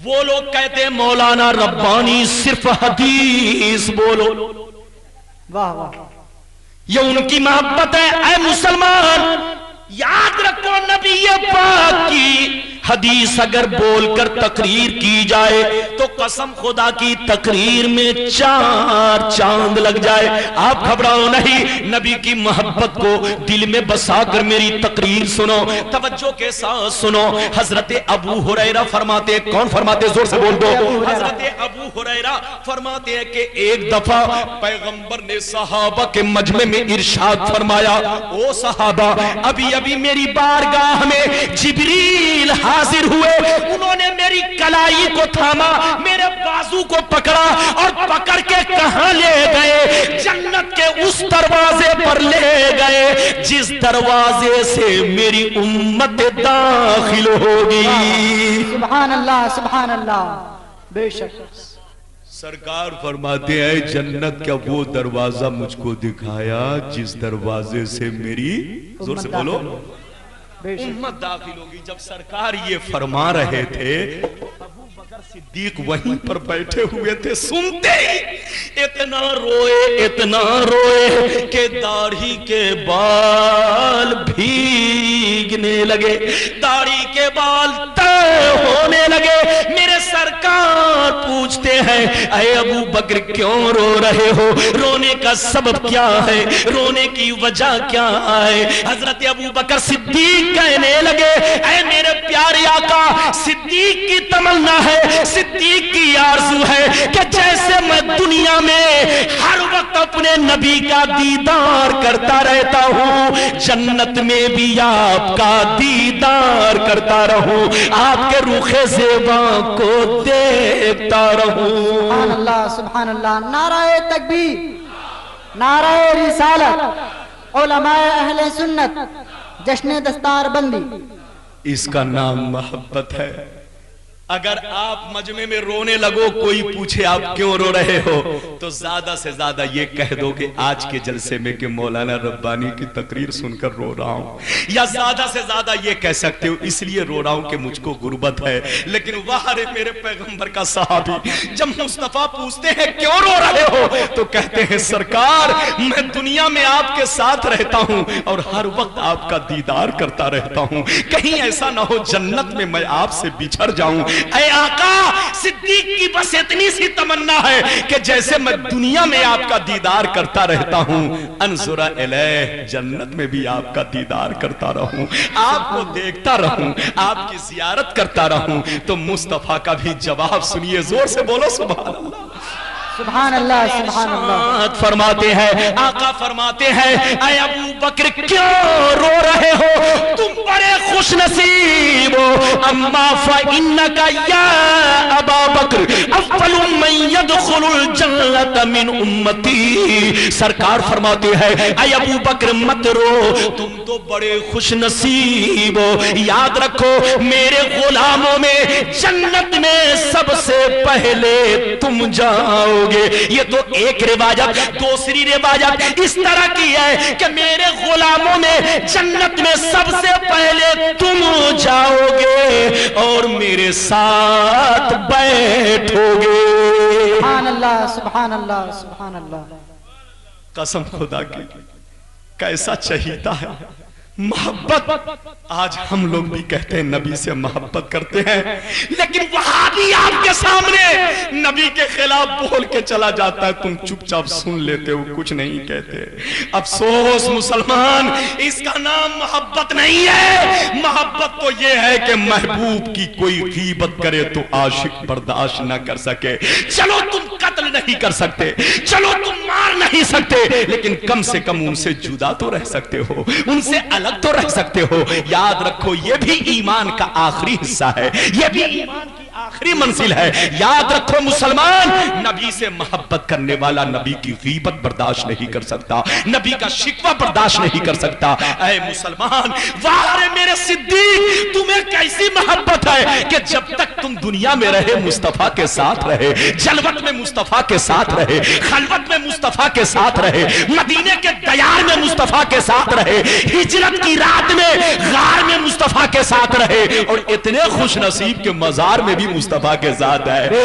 Speaker 1: وہ لوگ کہتے ہیں مولانا ربانی صرف حدیث بولو،
Speaker 2: واہ واہ،
Speaker 1: یہ ان کی محبت ہے۔ اے مسلمان یاد رکھو، نبی پاک کی حدیث اگر بول کر تقریر کی جائے تو قسم خدا کی تقریر میں 4 چاند لگ جائے۔ آپ گھبراؤ نہیں، نبی کی محبت کو دل میں بسا کر میری تقریر سنو، توجہ کے ساتھ سنو۔ حضرت ابو ہریرہ فرماتے، کون فرماتے؟ زور سے بول دو۔ حضرت ابو ہریرہ فرماتے ہیں کہ ایک دفعہ پیغمبر نے صحابہ کے مجمع میں ارشاد فرمایا، او صحابہ، ابھی ابھی میری بارگاہ میں جبریل حاضر ہوئے، انہوں نے میری کلائی کو تھاما، میرے بازو کو پکڑا اور پکڑ کے کہاں لے گئے؟ جنت کے اس دروازے پر لے گئے جس دروازے سے میری امت داخل ہوگی۔
Speaker 2: سبحان اللہ، سبحان اللہ، بے شک۔
Speaker 1: سرکار فرماتے ہیں جنت کا وہ دروازہ مجھ کو دکھایا جس دروازے سے میری، زور سے بولو، امت داخل ہوگی۔ جب سرکار یہ فرما رہے تھے ابو بکر صدیق وہیں پر بیٹھے ہوئے تھے، سنتے ہی اتنا روئے کہ داڑھی کے بال بھیگنے لگے، داڑھی کے بال تہ ہونے لگے۔ میرے سرکار پوچھتے ہیں اے ابو بکر کیوں رو رہے ہو؟ رونے کا سبب کیا ہے؟ رونے کی وجہ کیا ہے؟ حضرت ابو بکر صدیق کہنے لگے اے میرے پیارے آقا، صدیق کی تمنا ہے، صدیق کی آرزو ہے کہ جیسے میں دنیا میں ہر وقت اپنے نبی کا دیدار کرتا رہتا ہوں، جنت میں بھی آپ کا دیدار کرتا رہوں، آپ کے رخ زیبا کو دیکھتا رہوں۔
Speaker 2: سبحان اللہ، سبحان اللہ، نعرہ تکبیر، نعرہ رسالت، علماء اہل سنت، جشن دستار بندی۔
Speaker 1: اس کا نام محبت ہے۔ اگر آپ مجمع میں رونے لگو، کوئی پوچھے آپ کیوں رو رہے ہو، تو زیادہ سے زیادہ یہ کہہ دو کہ آج کے جلسے میں کہ مولانا ربانی کی تقریر سن کر رو رہا ہوں، یا زیادہ سے زیادہ یہ کہہ سکتے ہو اس لیے رو رہا ہوں کہ مجھ کو غربت ہے۔ لیکن واہ رے میرے پیغمبر کا صحابی، جب مصطفیٰ پوچھتے ہیں کیوں رو رہے ہو تو کہتے ہیں سرکار میں دنیا میں آپ کے ساتھ رہتا ہوں اور ہر وقت آپ کا دیدار کرتا رہتا ہوں، کہیں ایسا نہ ہو جنت میں میں آپ سے بچھڑ جاؤں، اے آقا صدیق کی بس اتنی سی تمنا ہے کہ جیسے میں دنیا میں آپ کا دیدار کرتا رہتا ہوں انظر الیہ جنت میں بھی آپ کا دیدار کرتا رہوں آپ کو دیکھتا رہوں آپ کی زیارت کرتا رہوں تو مصطفیٰ کا بھی جواب سنیے زور سے بولو سبحان اللہ
Speaker 2: سبحان اللہ سبحان اللہ
Speaker 1: فرماتے ہیں آقا فرماتے ہیں اے ابو بکر کیوں رو رہے ہو تم بڑے خوش نصیب ہو اما فإنک یا ابا بکر اول من يدخل الجنت من امتی سرکار فرماتے ہیں اے ابو بکر مت رو تم تو بڑے خوش نصیب ہو یاد رکھو میرے غلاموں میں جنت میں سب سے پہلے تم جاؤ گے یہ تو ایک روایت دوسری روایت اس طرح کی ہے کہ میرے غلاموں میں جنت میں سب سے پہلے تم جاؤ گے اور میرے ساتھ بیٹھو گے
Speaker 2: سبحان اللہ سبحان اللہ سبحان اللہ
Speaker 1: قسم خدا کی کیسا چہیتا ہے محبت آج ہم لوگ بھی کہتے ہیں نبی سے محبت کرتے ہیں لیکن وہاں بھی آپ کے سامنے نبی کے خلاف بول کے چلا جاتا ہے تم چپ چاپ سن لیتے ہو کچھ نہیں کہتے افسوس مسلمان اس کا نام محبت نہیں ہے محبت تو یہ ہے کہ محبوب کی کوئی غیبت کرے تو عاشق برداشت نہ کر سکے چلو تم قتل نہیں کر سکتے چلو تم مار نہیں سکتے لیکن کم سے کم ان سے جدا تو رہ سکتے ہو ان سے الگ تو رہ سکتے ہو یاد رکھو یہ بھی ایمان کا آخری حصہ ہے یہ بھی ایمان کی آخری منزل ہے یاد رکھو مسلمان نبی سے محبت کرنے والا نبی کی غیبت برداشت نہیں کر سکتا نبی کا شکوہ برداشت نہیں کر سکتا اے مسلمان واہ میرے صدیق تمہیں کیسی محبت ہے کہ جب تک تم دنیا میں رہے مصطفیٰ کے ساتھ رہے جلوت میں مصطفیٰ کے ساتھ رہے خلوت میں مصطفیٰ کے ساتھ رہے مدینے کے دیار میں مصطفیٰ کے ساتھ رہے ہجرت کی رات میں غار میں مصطفیٰ کے ساتھ رہے اور اتنے خوش نصیب کہ مزار میں بھی مصطفیٰ کے ساتھ ہے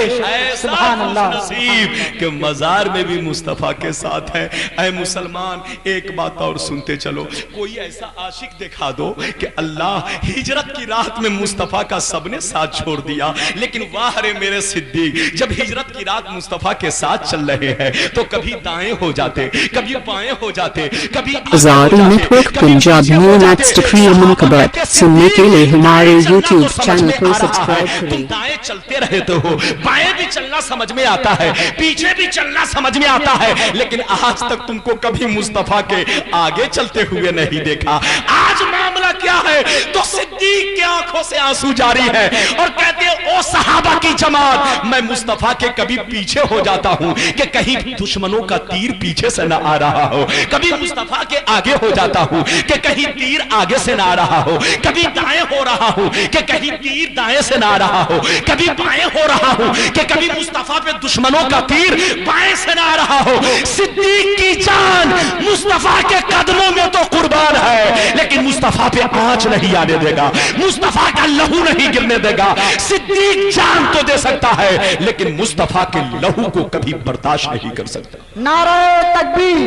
Speaker 2: سبحان اللہ
Speaker 1: نصیب کہ مزار میں بھی مصطفیٰ کے ساتھ ہے اے مسلمان ایک بات اور سنتے چلو کوئی ایسا عاشق دکھا دو کہ اللہ ہجرت کی رات میں مصطفیٰ کا سب نے ساتھ چھوڑ دیا لیکن واہ رے میرے صدیق جب ہجرت کی رات مصطفیٰ کے ساتھ چل رہے ہیں تو کبھی دائیں ہو جاتے کبھی بائیں ہو جاتے کبھی
Speaker 3: آزادی network Punjab new next تقریر منقبت سننے کے لیے ہمارے یوٹیوب چینل کو سبسکرائب کریں
Speaker 1: دائیں چلتے رہتے ہو بائیں بھی چلنا سمجھ میں آتا ہے پیچھے بھی چلنا سمجھ میں آتا ہے لیکن آج تک تم کو کبھی مصطفیٰ کے آگے چلتے ہوئے نہیں دیکھا آج معاملہ کیا ہے تو صدیق کی آنکھوں سے آنسو جاری ہے اور کہتے ہیں او صحابہ کی جماعت میں مصطفیٰ کے کبھی پیچھے ہو جاتا ہوں کہ کہیں دشمنوں کا تیر پیچھے سے نہ آ رہا ہو کبھی مصطفیٰ کے آگے ہو جاتا ہوں کہ کہیں تیر آگے سے نہ آ رہا ہو کبھی دائیں ہو رہا ہوں کہ کہیں تیر دائیں سے نہ آ رہا ہو کبھی بائیں ہو رہا ہوں کہ کبھی مصطفیٰ پہ دشمنوں کا تیر بائیں سے نہ آ رہا ہو صدیق کی جان مصطفیٰ کے قدموں میں تو قربان ہے لیکن مصطفیٰ پہ آنچ نہیں آنے دے گا مصطفیٰ کا لہو نہیں گرنے دے گا صدیق جان تو دے سکتا ہے لیکن مصطفیٰ کے لہو کو کبھی برداشت نہیں کر سکتا
Speaker 2: نعرہ تکبیر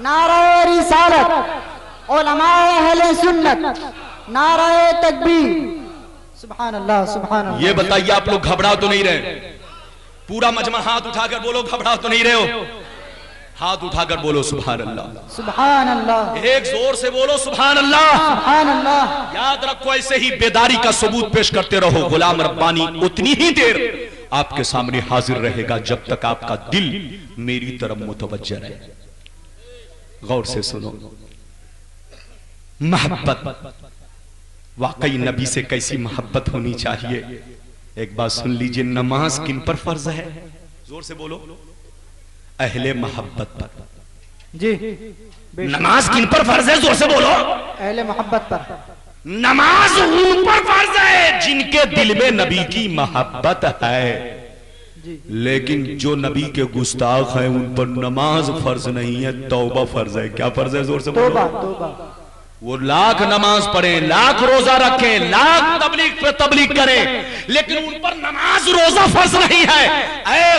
Speaker 2: نعرہ رسالت علماء اہل سنت نعرہ تکبیر سبحان اللہ سبحان اللہ
Speaker 1: یہ بتائیے آپ لوگ گھبرا تو نہیں رہے پورا مجمع ہاتھ اٹھا کر بولو گھبرا تو نہیں رہے ہو ہاتھ اٹھا کر بولو سبحان اللہ
Speaker 2: سبحان اللہ
Speaker 1: ایک زور سے بولو سبحان اللہ
Speaker 2: سبحان اللہ
Speaker 1: یاد رکھو ایسے ہی بیداری کا ثبوت پیش کرتے رہو غلام ربانی اتنی ہی دیر آپ کے سامنے حاضر رہے گا جب تک آپ کا دل میری طرف متوجہ رہے غور سے سنو محبت واقعی نبی سے کیسی محبت ہونی چاہیے ایک بات سن لیجئے نماز کن پر فرض ہے زور سے بولو اہل محبت پر
Speaker 2: جی
Speaker 1: نماز کن پر فرض ہے زور سے بولو
Speaker 2: اہل محبت پر
Speaker 1: نماز ان پر فرض ہے جن کے دل میں نبی کی محبت ہے لیکن جو نبی کے گستاخ ہیں ان پر نماز فرض نہیں ہے توبہ فرض ہے کیا فرض ہے زور سے بولو
Speaker 2: توبہ توبہ
Speaker 1: وہ لاکھ نماز پڑھیں لاکھ روزہ رکھیں لاکھ تبلیغ پہ تبلیغ کریں لیکن ان پر نماز روزہ فرض نہیں ہے اے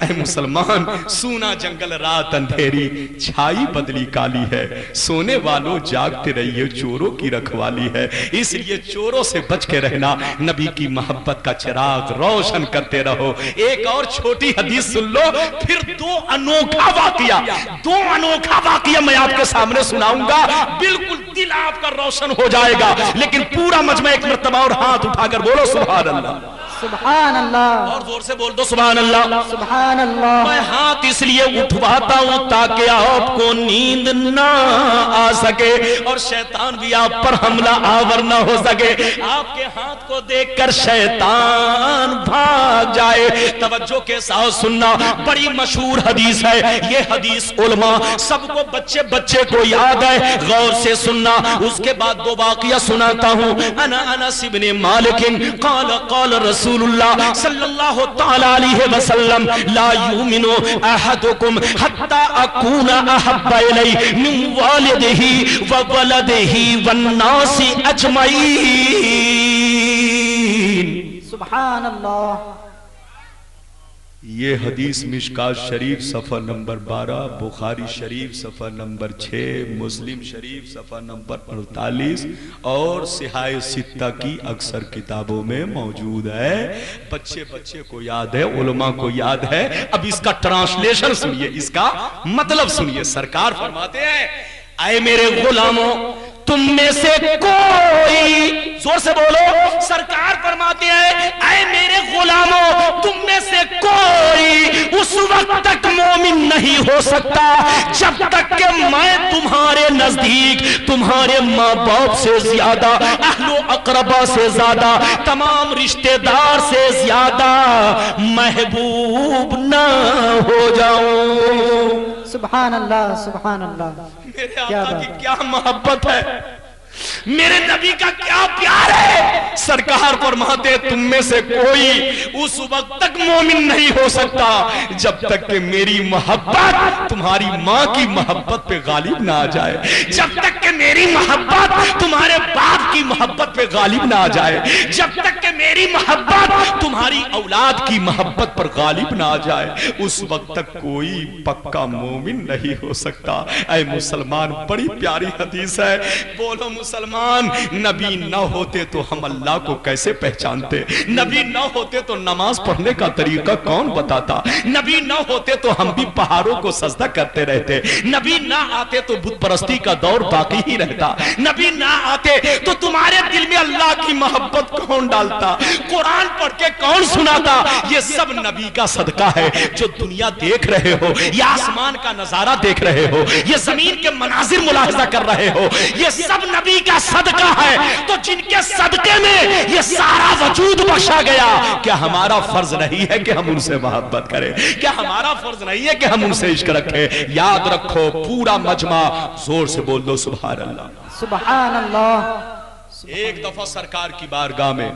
Speaker 1: اے مسلمان سونا جنگل رات اندھیری چھائی بدلی کالی ہے، سونے والوں جاگتے رہیے چوروں کی رکھوالی ہے، اس لیے چوروں سے بچ کے رہنا، نبی کی محبت کا چراغ روشن کرتے رہو۔ ایک اور چھوٹی حدیث سن لو، پھر دو انوکھا واقعہ میں آپ کے سامنے سناؤں گا، بالکل دل آپ کا روشن ہو جائے گا، لیکن پورا مجمع ایک مرتبہ اور ہاتھ اٹھا کر بولو سبحان اللہ،
Speaker 2: سبحان اللہ،
Speaker 1: اور زور سے بول دو سبحان اللہ،
Speaker 2: سبحان اللہ۔
Speaker 1: میں ہاتھ اس لیے اٹھواتا ہوں تاکہ آپ کو نیند نہ آ سکے اور شیطان بھی آپ پر حملہ آور نہ ہو سکے، آپ کے ہاتھ کو دیکھ کر شیطان بھاگ جائے۔ توجہ کے ساتھ سننا، بڑی مشہور حدیث ہے یہ حدیث، علماء سب کو بچے کو یاد ہے، غور سے سننا۔ اس کے بعد دو واقعہ سناتا ہوں۔ انس بن مالک قال رسول اللہ صلی اللہ تعالی علیہ وسلم لا یؤمن احدکم حتی اکون احب الی من والدہ وولدہ والناس اجمعین۔
Speaker 2: سبحان اللہ۔
Speaker 1: یہ حدیث مشکات شریف صفحہ نمبر 12، بخاری شریف صفحہ نمبر 6، مسلم شریف صفحہ نمبر 48 اور صحاح ستہ کی اکثر کتابوں میں موجود ہے۔ بچے کو یاد ہے، علماء کو یاد ہے۔ اب اس کا ٹرانسلیشن سنیے، اس کا مطلب سنیے۔ سرکار فرماتے ہیں اے میرے غلاموں، تم میں سے کوئی، زور سے بولو، سرکار فرماتے ہیں اے میرے غلاموں، تم میں سے کوئی اس وقت تک مومن نہیں ہو سکتا جب تک کہ میں تمہارے نزدیک تمہارے ماں باپ سے زیادہ، اہل و اقربا سے زیادہ، تمام رشتہ دار سے زیادہ محبوب نہ ہو جاؤں۔
Speaker 2: سبحان اللہ، سبحان اللہ۔
Speaker 1: میرے آقا کی کیا محبت ہے، میرے نبی کا کیا پیار ہے۔ سرکار فرماتے تم میں سے کوئی اس وقت تک مومن نہیں ہو سکتا جب تک کہ میری محبت تمہاری ماں کی محبت پہ غالب نہ آ جائے، جب تک کہ میری محبت تمہارے باپ کی محبت پہ غالب نہ آ جائے، جب تک کہ میری محبت تمہاری اولاد کی محبت پر غالب نہ آ جائے، اس وقت تک کوئی پکا مومن نہیں ہو سکتا۔ اے مسلمان، بڑی پیاری حدیث ہے، بولو مسلمان، نبی نہ ہوتے تو ہم اللہ کو کیسے پہچانتے؟ نبی نہ ہوتے تو نماز پڑھنے کا طریقہ کون بتاتا؟ نبی نہ ہوتے تو ہم بھی پہاڑوں کو سجدہ کرتے رہتے، نبی نہ آتے تو بت پرستی کا دور باقی ہی رہتا، نبی نہ آتے تو تمہارے دل میں اللہ کی محبت کون ڈالتا؟ قرآن پڑھ کے کون سناتا؟ یہ سب نبی کا صدقہ ہے۔ جو دنیا دیکھ رہے ہو، یہ آسمان کا نظارہ دیکھ رہے ہو، یہ زمین کے مناظر ملاحظہ کر رہے ہو، یہ سب نبی کا صدقہ ہے۔ تو جن کے صدقے میں یہ سارا وجود بخشا گیا، کیا ہمارا فرض نہیں ہے کہ ہم ان سے محبت کریں؟ کیا ہمارا فرض نہیں ہے کہ ہم ان سے عشق رکھیں؟ یاد رکھو، پورا مجمع زور سے بول دو سبحان اللہ،
Speaker 2: سبحان اللہ۔
Speaker 1: ایک دفعہ سرکار کی بارگاہ میں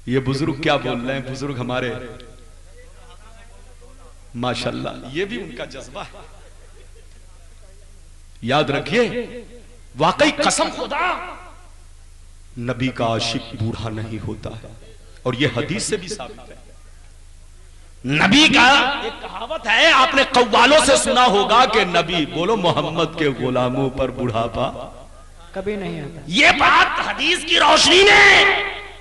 Speaker 1: یہ بزرگ کیا بول رہے ہیں، بزرگ ہمارے ماشاءاللہ، یہ بھی ان کا جذبہ ہے۔ یاد رکھیے، واقعی قسم خدا، نبی کا عاشق بوڑھا نہیں ہوتا ہے، اور یہ حدیث سے بھی ثابت ہے۔ نبی کا ایک کہاوت ہے، آپ نے قوالوں سے سنا ہوگا کہ نبی، بولو، محمد کے غلاموں پر بڑھاپا
Speaker 2: کبھی نہیں آتا۔
Speaker 1: یہ بات حدیث کی روشنی نے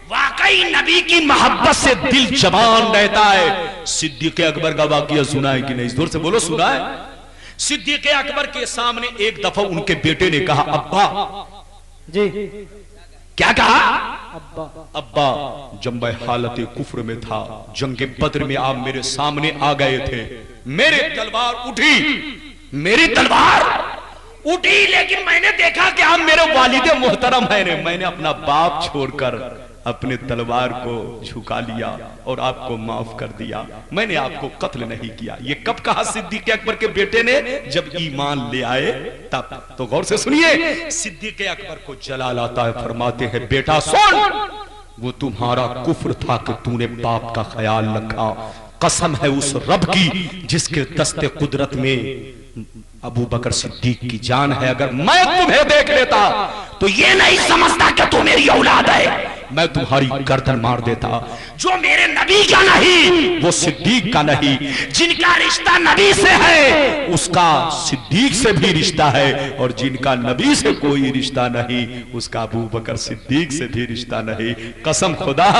Speaker 1: واقعی نبی کی محبت سے دل جوان رہتا ہے۔ صدیق اکبر کا واقعہ سنا ہے کہ نہیں؟ زور سے بولو، سنا ہے؟ صدیق اکبر کے سامنے ایک دفعہ ان کے بیٹے نے کہا ابا،
Speaker 2: جی
Speaker 1: کیا کہا؟
Speaker 2: ابا،
Speaker 1: ابا، جب میں حالت کفر میں تھا، جنگ بدر میں آپ میرے سامنے آ گئے تھے، میری تلوار اٹھی، میری تلوار اٹھی، لیکن میں نے دیکھا کہ آپ میرے والد محترم ہیں، میں نے اپنا باپ چھوڑ کر اپنے تلوار کو جھکا لیا اور آپ کو معاف کر دیا، میں نے آپ کو قتل نہیں کیا۔ یہ کب کہا صدیق اکبر کے بیٹے نے؟ جب ایمان لے آئے تب۔ تو غور سے سنیے، صدیق اکبر کو جلال آتا ہے، فرماتے ہیں بیٹا سن، وہ تمہارا کفر تھا کہ تو نے باپ کا خیال رکھا، قسم ہے اس رب کی جس کے دست قدرت میں ابو بکر صدیق کی جان ہے، اگر میں تمہیں دیکھ لیتا تو یہ نہیں سمجھتا کہ تو میری اولاد ہے، میں تمہاری گردن مار دیتا. جو میرے نبی کا نہیں وہ صدیق کا نہیں. جن کا رشتہ نبی سے ہے اس کا صدیق سے بھی رشتہ ہے, اور جن کا نبی سے کوئی رشتہ نہیں اس کا ابو بکر صدیق سے بھی رشتہ نہیں. قسم خدا,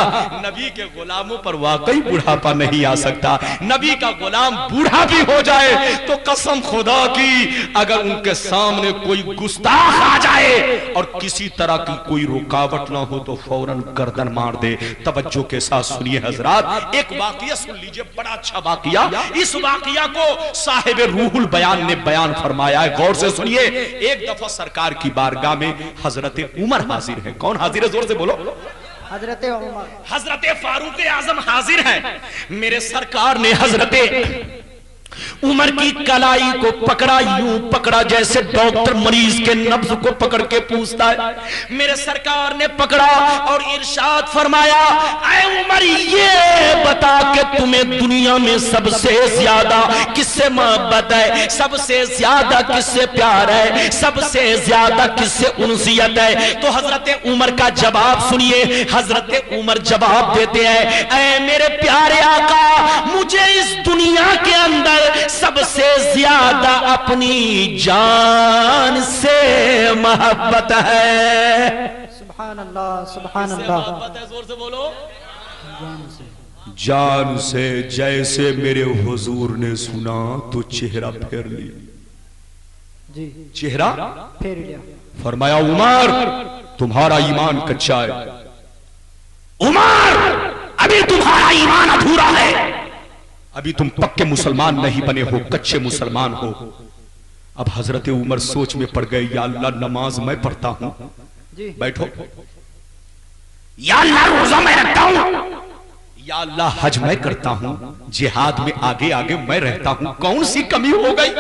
Speaker 1: نبی کے غلاموں پر واقعی بڑھاپا نہیں آ سکتا. نبی کا غلام بوڑھا بھی ہو جائے تو قسم خدا کی اگر ان کے سامنے کوئی گستاخ آ جائے اور کسی طرح کی کوئی رکاوٹ نہ ہو تو فوراً گردن مار دے. توجہ کے ساتھ سنیے حضرات, ایک واقعہ سن لیجئے, بڑا اچھا واقعہ. اس واقعہ کو صاحب روح البیان نے بیان فرمایا ہے, غور سے سنیے. ایک دفعہ سرکار کی بارگاہ میں حضرت عمر حاضر ہے. کون حاضر ہے؟ زور سے بولو.
Speaker 2: حضرت عمر.
Speaker 1: حضرت فاروق اعظم حاضر ہے. میرے سرکار نے حضرت عمر کی کلائی کو پکڑا, یوں پکڑا جیسے ڈاکٹر مریض کے نبض کو پکڑ کے پوچھتا ہے. میرے سرکار نے پکڑا اور ارشاد فرمایا, اے عمر یہ بتا کہ تمہیں دنیا میں سب سے زیادہ کس سے محبت ہے, سب سے زیادہ کس سے پیار ہے, سب سے زیادہ کس سے انسیت ہے. تو حضرت عمر کا جواب سنیے. حضرت عمر جواب دیتے ہیں, اے میرے پیارے آقا, مجھے اس دنیا کے اندر سب سے زیادہ اپنی جان سے محبت ہے.
Speaker 2: سبحان اللہ, سبحان اللہ.
Speaker 1: زور سے بولو. جان سے. جیسے میرے حضور نے سنا تو چہرہ پھیر لی.
Speaker 2: جی,
Speaker 1: چہرہ
Speaker 2: پھیر لیا.
Speaker 1: فرمایا, عمر تمہارا ایمان کچا ہے. عمر ابھی تمہارا ایمان ادھورا ہے, ابھی تم پکے مسلمان نہیں بنے ہو, کچے مسلمان ہو. اب حضرت عمر سوچ میں پڑ گئے, یا اللہ نماز میں پڑھتا ہوں, بیٹھو. یا اللہ روزہ میں رکھتا ہوں, یا اللہ حج میں کرتا ہوں, جہاد میں آگے آگے میں رہتا ہوں, کون سی کمی ہو گئی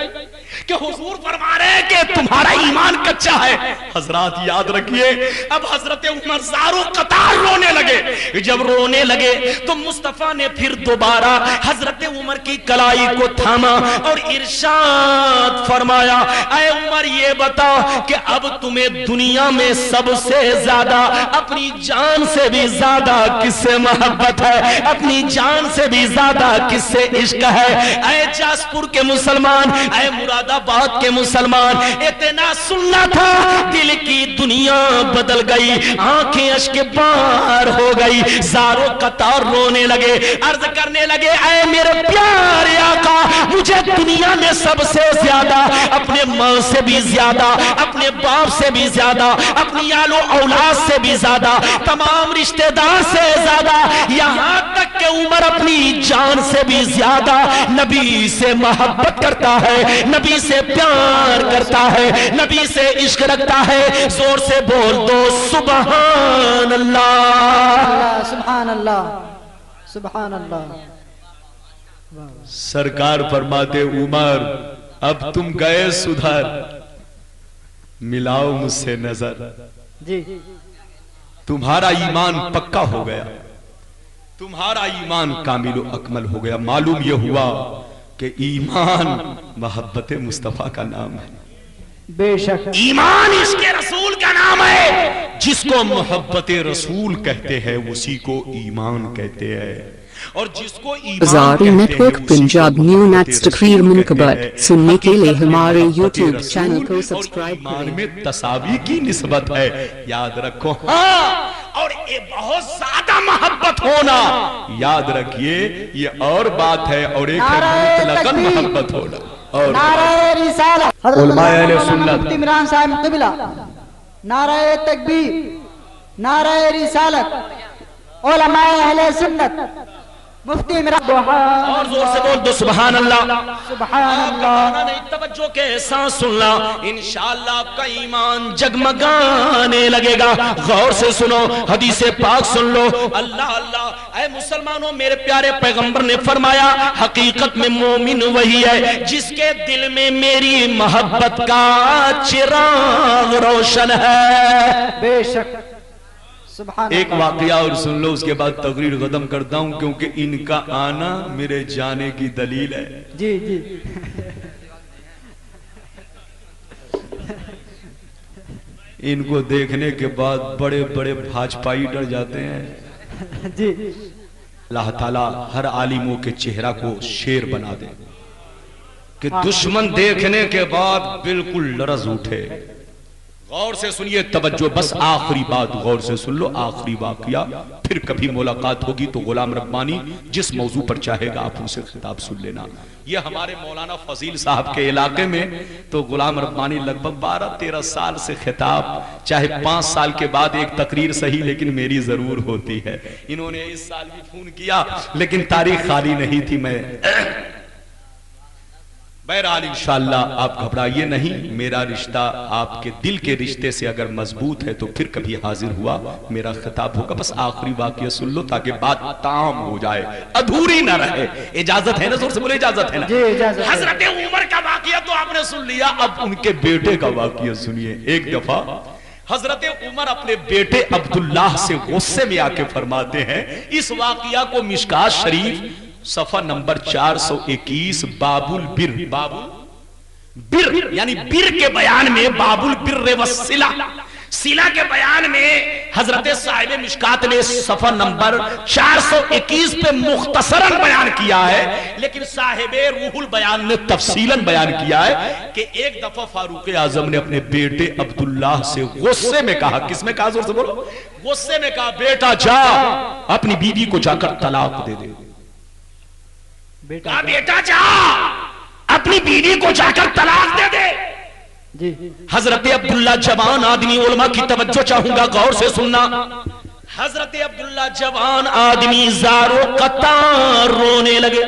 Speaker 1: کہ حضور فرما رہے ہیں کہ تمہارا ایمان کچا ہے. حضرات یاد رکھیے, اب حضرت عمر زارو قطار رونے لگے. جب رونے لگے تو مصطفیٰ نے پھر دوبارہ حضرت عمر کی کلائی کو تھاما اور ارشاد فرمایا, اے عمر یہ بتا کہ اب تمہیں دنیا میں سب سے زیادہ اپنی جان سے بھی زیادہ کس سے محبت ہے, اپنی جان سے بھی زیادہ کس سے عشق ہے. اے جاسپور کے مسلمان, اے مراد آباد کے مسلمان, اتنا سننا تھا, دل کی دنیا بدل گئی, آنکھیں اشک بار ہو گئی, زاروں قطار رونے لگے, عرض کرنے لگے, اے میرے پیارے آقا, مجھے دنیا میں سب سے زیادہ اپنے ماں سے بھی زیادہ, اپنے باپ سے بھی زیادہ, اپنی آل و اولاد سے بھی زیادہ, تمام رشتہ دار سے زیادہ, یہاں تک کہ عمر اپنی جان سے بھی زیادہ نبی سے محبت کرتا ہے, نبی سے پیار کرتا ہے, نبی سے عشق رکھتا ہے. زور سے بول دو سبحان اللہ,
Speaker 2: سبحان اللہ, سبحان اللہ.
Speaker 1: سرکار فرماتے, عمر اب تم گئے سدھر, ملاؤ مجھ سے نظر.
Speaker 2: جی,
Speaker 1: تمہارا ایمان پکا ہو گیا, تمہارا ایمان کامل و اکمل ہو گیا. معلوم یہ ہوا کہ ایمان محبت مصطفیٰ کا نام ہے.
Speaker 2: بے شک
Speaker 1: ایمان اس کے رسول کا نام ہے. جس کو محبت رسول کہتے ہیں اسی کو ایمان کہتے ہیں, اور جس کو
Speaker 3: زاری نیٹ ورک پنجاب نیو نیٹس تقریر منقبت سننے کے لیے ہمارے یوٹیوب چینل کو سبسکرائب کریں.
Speaker 1: ایمان میں تساوی کی نسبت ہے, یاد رکھو. ہاں, اور یہ بہت زیادہ محبت ہونا, یاد رکھیے یہ اور بات ہے, اور ایک ہے مطلقاً محبت ہونا. اور
Speaker 2: نعرہ رسالت,
Speaker 1: علماء اہل سنت,
Speaker 2: مفتی عمران صاحب قبلہ, نعرہ تکبیر, نعرہ رسالت, علماء اہل سنت, مفتی عمران.
Speaker 1: اور زور سے بول دو سبحان اللہ,
Speaker 2: سبحان اللہ.
Speaker 1: توجہ کے ساتھ سننا, انشاءاللہ آپ کا ایمان جگمگانے لگے گا. غور سے سنو, حدیث پاک سن لو. اللہ اللہ, اے مسلمانوں, میرے پیارے پیغمبر نے فرمایا, حقیقت میں مومن وہی ہے جس کے دل میں میری محبت کا چراغ روشن ہے.
Speaker 2: بے شک.
Speaker 1: ایک واقعہ اور سن لو, اس کے بعد تقریر ختم کرتا ہوں, کیونکہ ان کا آنا میرے جانے کی دلیل ہے.
Speaker 2: جی جی.
Speaker 1: ان کو دیکھنے کے بعد بڑے بڑے بھاجپائی ڈر جاتے ہیں
Speaker 2: جی
Speaker 1: اللہ تعالیٰ ہر عالموں کے چہرہ کو شیر بنا دے کہ دشمن دیکھنے کے بعد بالکل لرز اٹھے. غور سے سنیے توجہ، بس آخری بات غور سے سن لو، آخری واقعہ، پھر کبھی ملاقات ہوگی تو غلام ربانی جس موضوع پر چاہے گا آپ ان سے خطاب سن لینا. یہ ہمارے مولانا فضیل صاحب کے علاقے میں تو غلام ربانی لگ بھگ 12-13 سال سے خطاب، چاہے 5 سال کے بعد ایک تقریر صحیح لیکن میری ضرور ہوتی ہے. انہوں نے اس سال بھی فون کیا لیکن تاریخ خالی نہیں تھی. میں بہرحال انشاءاللہ آپ گھبرائیے نہیں، میرا رشتہ آپ کے دل کے رشتے سے اگر مضبوط ہے تو پھر کبھی حاضر ہوا میرا خطاب ہوگا. بس آخری واقعہ سن لو تاکہ بات تام ہو جائے، ادھوری نہ رہے. اجازت ہے نا؟ زور سے بولے اجازت ہے نا؟
Speaker 2: جی اجازت.
Speaker 1: حضرت عمر کا واقعہ تو آپ نے سن لیا، اب ان کے بیٹے کا واقعہ سنیے. ایک دفعہ حضرت عمر اپنے بیٹے عبداللہ سے غصے میں آ کے فرماتے ہیں، اس واقعہ کو مشکات شریف صفحہ نمبر 421 باب البر، باب البر یعنی بر کے بیان میں، باب البر والصلہ، صلہ کے بیان میں حضرت صاحب مشکات نے صفحہ نمبر 421 پہ مختصراً بیان کیا ہے، لیکن صاحب روح البیان نے تفصیلاً بیان کیا ہے کہ ایک دفعہ فاروق اعظم نے اپنے بیٹے عبداللہ سے غصے میں کہا، کس میں کہا؟ زور سے بولو. غصے میں کہا بیٹا جا اپنی بیوی کو جا کر طلاق دے دے. بیٹا جا اپنی بیوی کو جا کر طلاق دے دے.
Speaker 2: جی
Speaker 1: حضرت عبداللہ جوان آدمی، علماء کی توجہ چاہوں گا غور سے سننا. حضرت عبداللہ جوان آدمی زارو قطار رونے لگے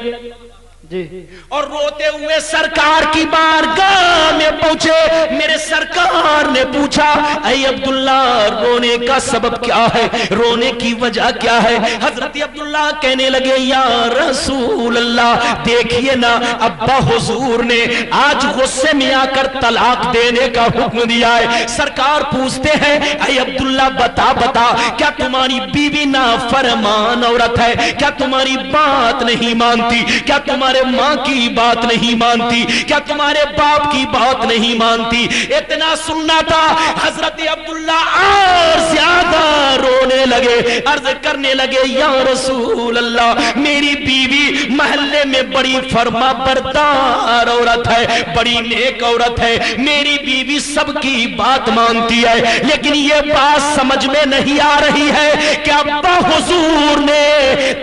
Speaker 2: جی
Speaker 1: اور روتے ہوئے سرکار کی بارگاہ میں پہنچے. میرے سرکار نے پوچھا اے عبداللہ رونے کا سبب کیا ہے، رونے کی وجہ کیا ہے؟ حضرت عبداللہ کہنے لگے یا رسول اللہ دیکھیے نا، ابا حضور نے آج غصے میں آ کر طلاق دینے کا حکم دیا ہے. سرکار پوچھتے ہیں اے عبداللہ بتا کیا تمہاری بیوی نافرمان عورت ہے؟ کیا تمہاری بات نہیں مانتی؟ کیا تمہارے ماں کی بات نہیں مانتی؟ کیا تمہارے باپ کی بات نہیں مانتی؟ اتنا سننا تھا حضرت عبداللہ اور زیادہ رونے لگے، عرض کرنے لگے یا رسول اللہ میری بیوی محلے میں بڑی فرما بردار عورت ہے، بڑی نیک عورت ہے، میری بیوی سب کی بات مانتی ہے، لیکن یہ بات سمجھ میں نہیں آ رہی ہے کہ ابا حضور نے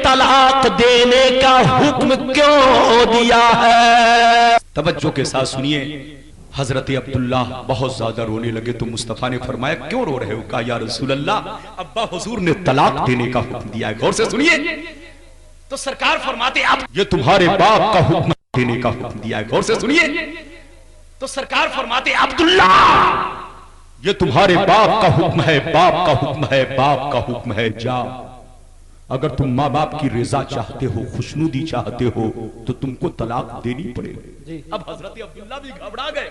Speaker 1: طلاق دینے کا حکم کیوں دیا ہے. توجہ کے ساتھ سنیے. حضرت عبداللہ بہت زیادہ رونے لگے تو مصطفیٰ نے فرمایا کیوں رو رہے ہو؟ کہا یا رسول اللہ ابا حضور نے طلاق دینے کا حکم دیا ہے. غور سے سنیے. تو سرکار فرماتے اب یہ تمہارے باپ کا حکم دینے کا حکم دیا ہے. غور سے سنیے. تو سرکار فرماتے عبداللہ یہ تمہارے باپ کا حکم ہے، باپ کا حکم ہے، باپ کا حکم ہے، جا. اگر تم ماں باپ کی رضا چاہتے ہو، خوشنودی چاہتے ہو تو تم کو طلاق دینی پڑے گی. اب حضرت عبداللہ بھی گھبرا گئے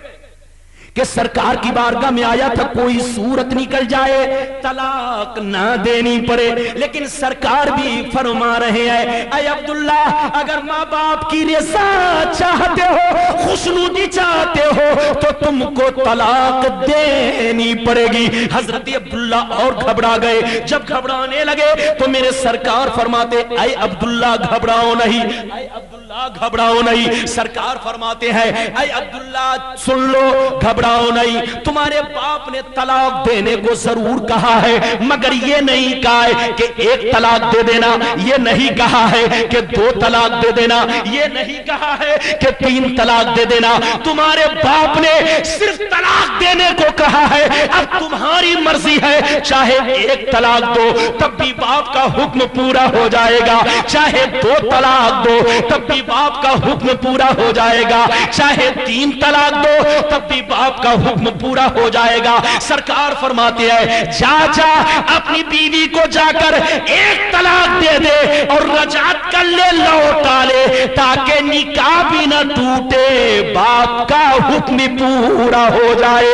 Speaker 1: کہ سرکار کی بارگاہ میں آیا تھا کوئی صورت نکل جائے طلاق نہ دینی پڑے، لیکن سرکار بھی فرما رہے ہیں اے عبداللہ اگر ماں باپ کی رضا چاہتے ہو، خوشنودی چاہتے ہو تو تم کو طلاق دینی پڑے گی. حضرت عبداللہ اور گھبرا گئے. جب گھبرانے لگے تو میرے سرکار فرماتے اے عبداللہ گھبراؤ نہیں، اے عبداللہ گھبراؤ نہیں. سرکار فرماتے ہیں اے عبداللہ سن لو، گھبراؤ نہیں. تمہارے باپ نے طلاق دینے کو ضرور کہا ہے، مگر یہ نہیں کہا ہے کہ 1 طلاق دے دینا، یہ نہیں کہا ہے کہ 2 طلاق دے دینا، یہ نہیں کہا ہے کہ 3 طلاق دے دینا. تمہارے باپ نے صرف طلاق دینے کو کہا ہے. اب تمہاری مرضی ہے، چاہے 1 طلاق دو تب بھی باپ کا حکم پورا ہو جائے گا، چاہے 2 طلاق دو تب بھی باپ کا حکم پورا ہو جائے گا، چاہے 3 طلاق دو تب بھی باپ کا حکم پورا ہو جائے گا. سرکار فرماتے ہیں جا اپنی بیوی کو جا کر 1 طلاق دے دے اور رجعت کر لے، لوٹا لے تاکہ نکاح بھی نہ ٹوٹے، باپ کا حکم پورا ہو جائے.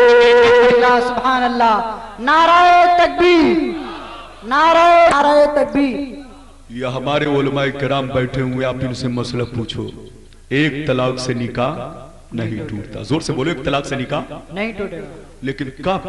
Speaker 2: اللہ سبحان اللہ. نعرہ تکبیر، نعرہ تکبیر.
Speaker 1: یہ ہمارے علماء کرام بیٹھے ہوئے، آپ ان سے مسئلہ پوچھو. 1 طلاق سے نکاح نہیں ٹوٹتا. زور سے بولو 1 طلاق سے نکاح
Speaker 2: نہیں ٹوٹے گا.
Speaker 1: لیکن کب؟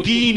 Speaker 1: 3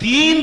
Speaker 1: 3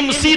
Speaker 1: MC